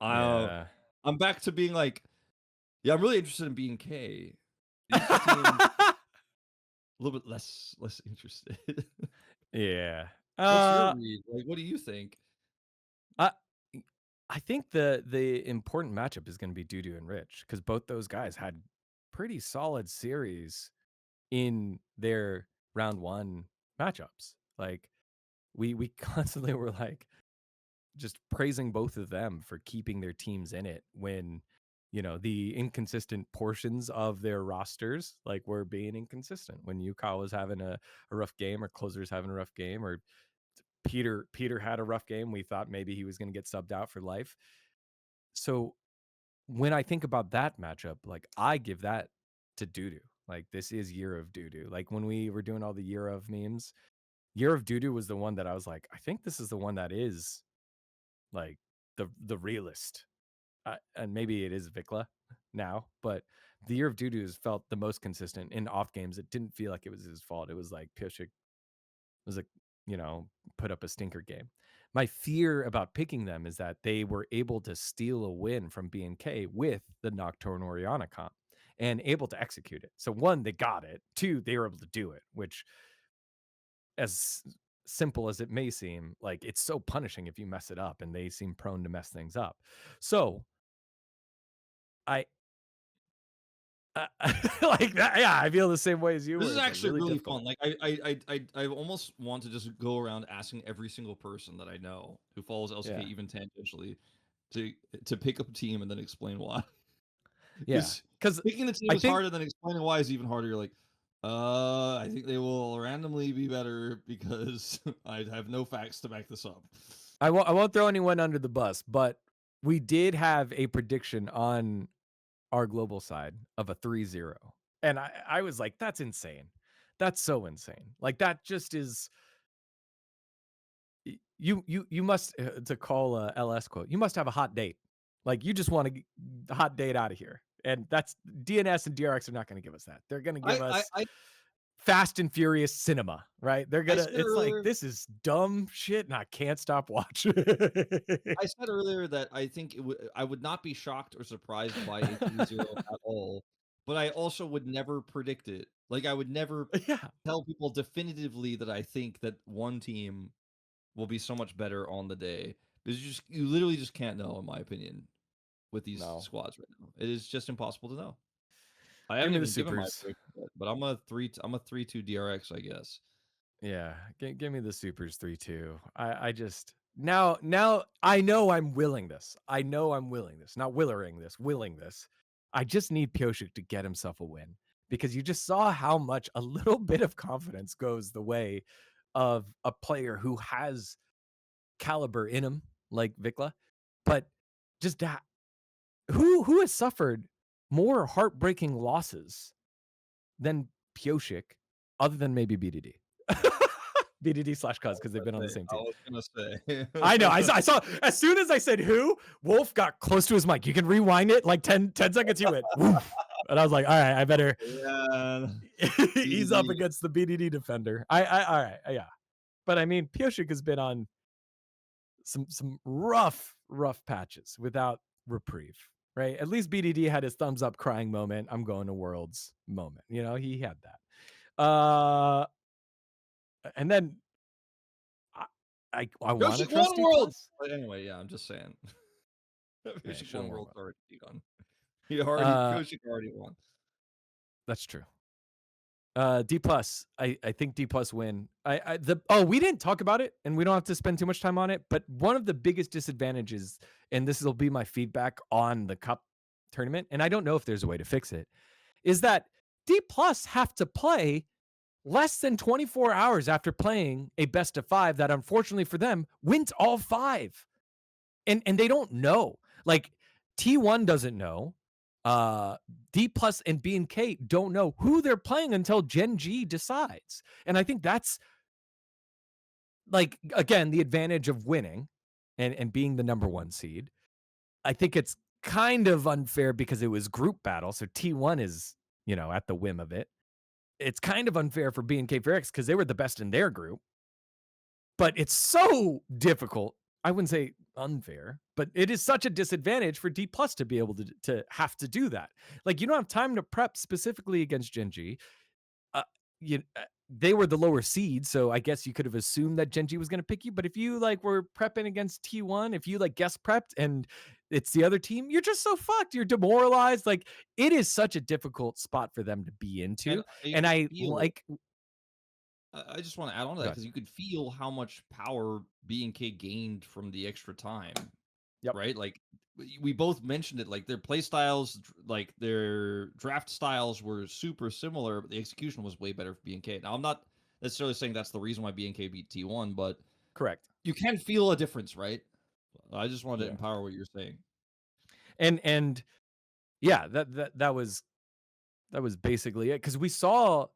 I'm back to being like, yeah, I'm really interested in BNK. These two teams, a little bit less interested. What's your read? Like, what do you think? I think the important matchup is going to be Dudu and Rich, because both those guys had pretty solid series in their round 1 matchups. Like we constantly were like just praising both of them for keeping their teams in it when, you know, the inconsistent portions of their rosters like were being inconsistent. When UCal was having a rough game, or Closer's having a rough game, or Peter had a rough game, we thought maybe he was going to get subbed out for life. So when I think about that matchup, like I give that to Dudu. Like this is year of Dudu. Like when we were doing all the year of memes, year of Dudu was the one that I was like, I think this is the one that is like the realist. And maybe it is Vikla now, but the year of Dudu has felt the most consistent in off games. It didn't feel like it was his fault. It was like Piszczek was like, you know, put up a stinker game. My fear about picking them is that they were able to steal a win from BNK with the Nocturne Oriana comp and able to execute it. So 1, they got it. 2, they were able to do it, which, as simple as it may seem, like it's so punishing if you mess it up, and they seem prone to mess things up. So I like that. Yeah, I feel the same way as you. This where is it's actually like really difficult. fun. Like I almost want to just go around asking every single person that I know who follows LCK even tangentially to pick up a team and then explain why. Because picking a team is harder than explaining why is even harder. You're like, I think they will randomly be better because I have no facts to back this up. I won't throw anyone under the bus, but we did have a prediction on our global side of a 3-0. And I was like, that's insane. That's so insane. Like that just is. You must, to call a LS quote, you must have a hot date. Like you just want a hot date out of here. And that's DNS and DRX are not going to give us that. They're going to give us Fast and Furious cinema, right? They're gonna. It's like, this is dumb shit, and I can't stop watching. I said earlier that I think I would not be shocked or surprised by a 3-0 at all, but I also would never predict it. Like I would never tell people definitively that I think that one team will be so much better on the day, because you literally just can't know, in my opinion, with these squads right now. It is just impossible to know. I haven't even given my prediction yet, but I'm a 3-2 DRX, I guess. Yeah, give me the supers 3-2. I just now I know I'm willing this. I know I'm willing this. Not willering this, willing this. I just need Pyosik to get himself a win because you just saw how much a little bit of confidence goes the way of a player who has caliber in him, like Vikla, but just who has suffered more heartbreaking losses than Pyosik, other than maybe BDD. BDD slash Cuz because they've been on the same I team. was gonna say. I know. I saw as soon as I said who, Wolf got close to his mic. You can rewind it like 10 seconds. He went, woof. And I was like, all right, I better Yeah. ease up BDD. against the BDD defender. All right, yeah. But I mean, Pyosik has been on some rough patches without reprieve, right? At least BDD had his thumbs up crying moment. I'm going to Worlds moment. You know, he had that. And then I want to Yoshi trust won D Worlds. plus. But anyway, yeah, I'm just saying. Yoshi should've won won Worlds Worlds. already gone. Yoshi already won. That's true. D plus. I think D plus win. We didn't talk about it, and we don't have to spend too much time on it. But one of the biggest disadvantages, and this will be my feedback on the Cup tournament, and I don't know if there's a way to fix it, is that D plus have to play less than 24 hours after playing a best of 5 that unfortunately for them wins all 5. And they don't know. Like T1 doesn't know. D plus and BNK don't know who they're playing until GenG decides. And I think that's like, again, the advantage of winning and being the number 1 seed. I think it's kind of unfair because it was group battle. So T1 is, at the whim of it. It's kind of unfair for BNK FearX because they were the best in their group. But it's so difficult. I wouldn't say unfair, but it is such a disadvantage for D plus to be able to have to do that. Like you don't have time to prep specifically against GenG. They were the lower seed, so I guess you could have assumed that GenG was going to pick you. But if you were prepping against T1, if you guest prepped and it's the other team, you're just so fucked. You're demoralized. Like it is such a difficult spot for them to be into. And I like. I just want to add on to that because you could feel how much power B&K gained from the extra time. Yep. Right? Like we both mentioned it, like their play styles, like their draft styles were super similar, but the execution was way better for B&K. Now I'm not necessarily saying that's the reason why B&K beat T1, but correct. You can feel a difference, right? I just wanted to empower what you're saying. And yeah, that was basically it because we saw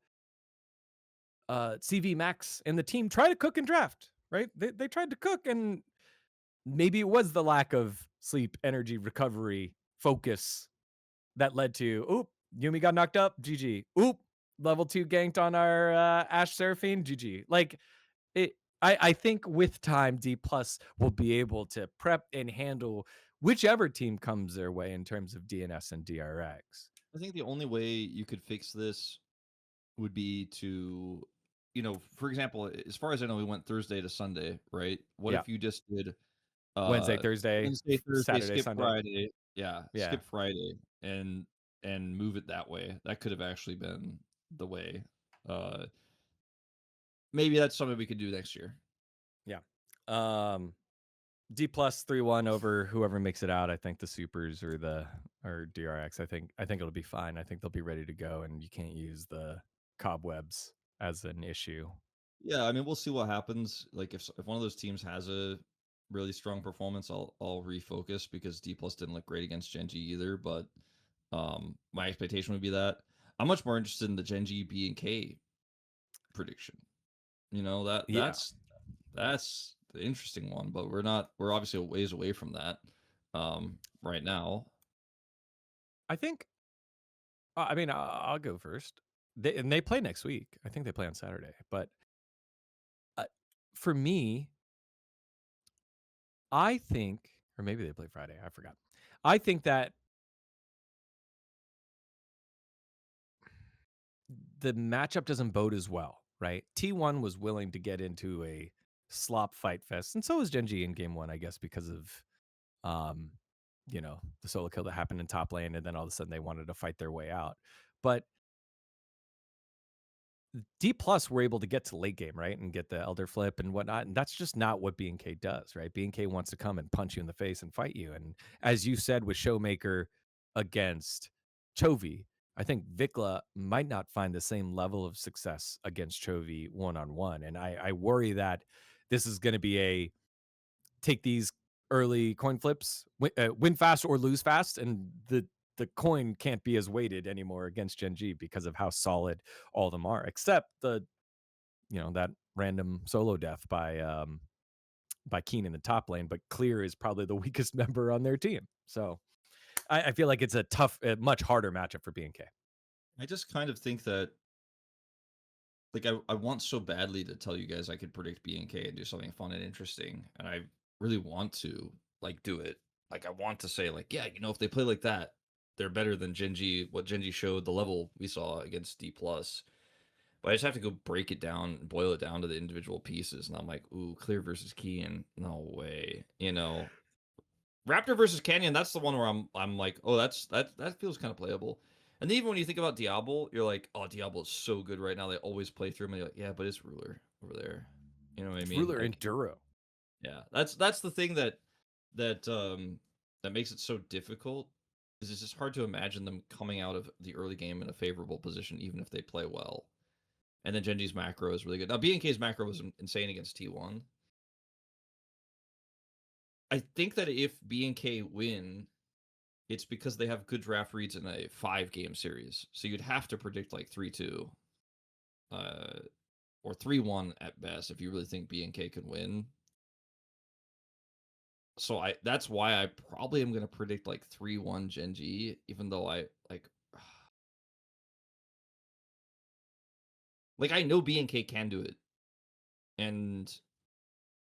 CV Max and the team try to cook and draft, right? They tried to cook, and maybe it was the lack of sleep, energy, recovery, focus that led to, oop, Yumi got knocked up, GG. Oop, level 2 ganked on our Ashe Seraphine, GG. Like, I think with time, D plus will be able to prep and handle whichever team comes their way in terms of DNS and DRX. I think the only way you could fix this would be to, for example, as far as I know, we went Thursday to Sunday, right? What if you just did Wednesday, Thursday, Saturday, skip Sunday. Friday, skip Friday, and move it that way? That could have actually been the way. Maybe that's something we could do next year. Yeah. D plus 3-1 over whoever makes it out. I think the supers or DRX. I think it'll be fine. I think they'll be ready to go, and you can't use the cobwebs as an issue. Yeah, I mean, we'll see what happens. Like if one of those teams has a really strong performance, I'll refocus because D plus didn't look great against GenG either. But my expectation would be that I'm much more interested in the GenG BNK prediction. That's the interesting one, but we're obviously a ways away from that right now. I think I mean I'll go first. They play next week. I think they play on Saturday. But for me, I think, or maybe they play Friday. I forgot. I think that the matchup doesn't bode as well, right? T1 was willing to get into a slop fight fest, and so was GenG in game 1, I guess, because of the solo kill that happened in top lane, and then all of a sudden they wanted to fight their way out. But D plus were able to get to late game, right, and get the elder flip and whatnot, and that's just not what BNK does, right? BNK wants to come and punch you in the face and fight you, and as you said with Showmaker against Chovy, I think Vikla might not find the same level of success against Chovy one-on-one, and I worry that this is going to be a take these early coin flips, win fast or lose fast, and the coin can't be as weighted anymore against GenG because of how solid all of them are, except that random solo death by Keen in the top lane, but Clear is probably the weakest member on their team. So I feel like it's a tough, much harder matchup for BNK. I just kind of think that, like, I want so badly to tell you guys I could predict BNK and do something fun and interesting, and I really want to, like, do it. Like, I want to say, like, yeah, if they play like that, they're better than GenG, what GenG showed, the level we saw against D+. But I just have to go break it down and boil it down to the individual pieces, and I'm like, ooh, Clear versus Kian, no way. Raptor versus Canyon, that's the one where I'm like, oh, that feels kind of playable. And even when you think about Diablo, you're like, oh, Diablo is so good right now. They always play through him. And you're like, yeah, but it's Ruler over there. You know what I mean? Ruler Like, and Duro. yeah, that's the thing that makes it so difficult. Is it's just hard to imagine them coming out of the early game in a favorable position, even if they play well. And then GenG's macro is really good. Now, BNK's macro was insane against T1. I think that if BNK win, it's because they have good draft reads in a 5-game series. So you'd have to predict like 3-2 or 3-1 at best if you really think BNK can win. So that's why I probably am going to predict like 3-1 GenG, even though I I know BNK can do it. And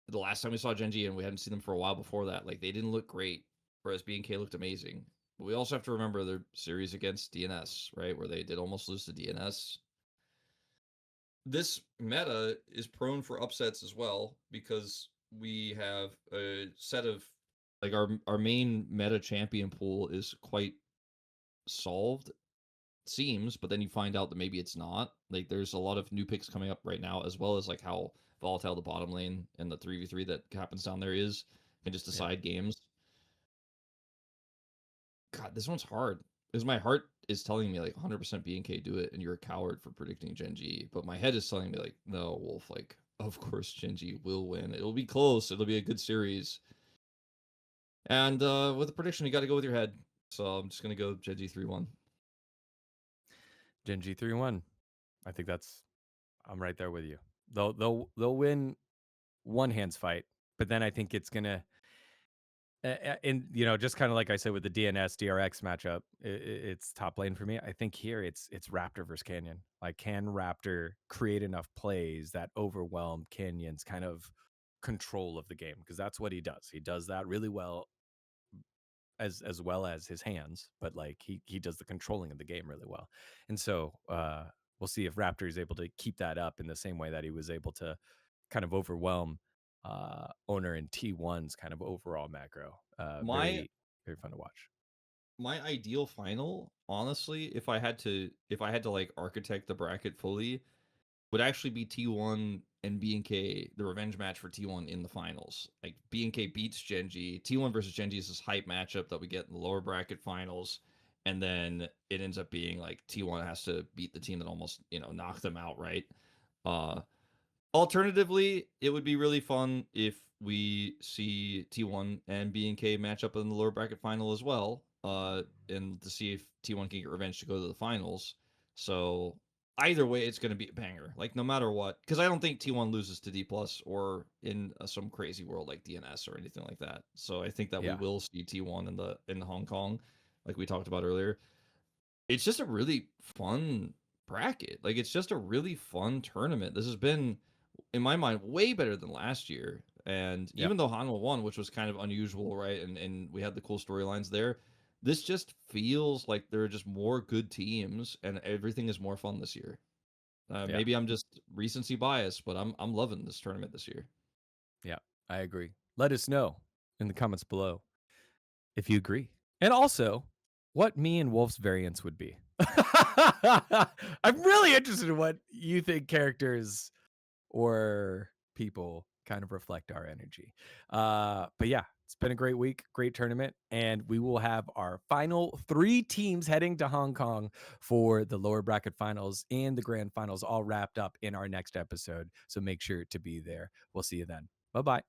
the last time we saw GenG, and we hadn't seen them for a while before that, like, they didn't look great, whereas BNK looked amazing. But we also have to remember their series against DNS, right, where they did almost lose to DNS. This meta is prone for upsets as well, because we have a set of, like, our main meta champion pool is quite solved, seems, but then you find out that maybe it's not. Like, there's a lot of new picks coming up right now, as well as like how volatile the bottom lane and the 3v3 that happens down there is, and just decide games. God, this one's hard because my heart is telling me like 100% BNK do it, and you're a coward for predicting GenG, but my head is telling me like, no, Wolf, like, of course GenG will win. It'll be close. It'll be a good series. And with a prediction, you got to go with your head. So I'm just gonna go GenG 3-1. GenG 3-1. I think I'm right there with you. They'll win one hands fight, but then I think it's gonna and just kind of like I said with the DNS DRX matchup, it's top lane for me. I think here it's Raptor versus Canyon. Like, can Raptor create enough plays that overwhelm Canyon's kind of control of the game? Because that's what he does. He does that really well, as well as his hands, but like he does the controlling of the game really well. And so we'll see if Raptor is able to keep that up in the same way that he was able to kind of overwhelm Owner and T1's kind of overall macro. Very, very fun to watch. My ideal final, honestly, if I had to like architect the bracket fully, would actually be T1 and BNK, the revenge match for T1 in the finals. Like, BNK beats GenG. T1 versus GenG is this hype matchup that we get in the lower bracket finals, and then it ends up being like T1 has to beat the team that almost, knocked them out, right? Alternatively, it would be really fun if we see T1 and BNK match up in the lower bracket final as well, and to see if T1 can get revenge to go to the finals. So either way, it's going to be a banger, like, no matter what, because I don't think T1 loses to D+ or in some crazy world like DNS or anything like that. So I think that we will see T1 in the Hong Kong, like we talked about earlier. It's just a really fun bracket. Like, it's just a really fun tournament. This has been, in my mind, way better than last year. And even though Hanwha won, which was kind of unusual, right? And we had the cool storylines there, this just feels like there are just more good teams, and everything is more fun this year. Maybe I'm just recency bias, but I'm loving this tournament this year. Yeah, I agree. Let us know in the comments below if you agree, and also what me and Wolf's variants would be. I'm really interested in what you think characters or people kind of reflect our energy. But yeah, it's been a great week, great tournament, and we will have our final 3 teams heading to Hong Kong for the lower bracket finals and the grand finals all wrapped up in our next episode. So make sure to be there. We'll see you then. Bye-bye.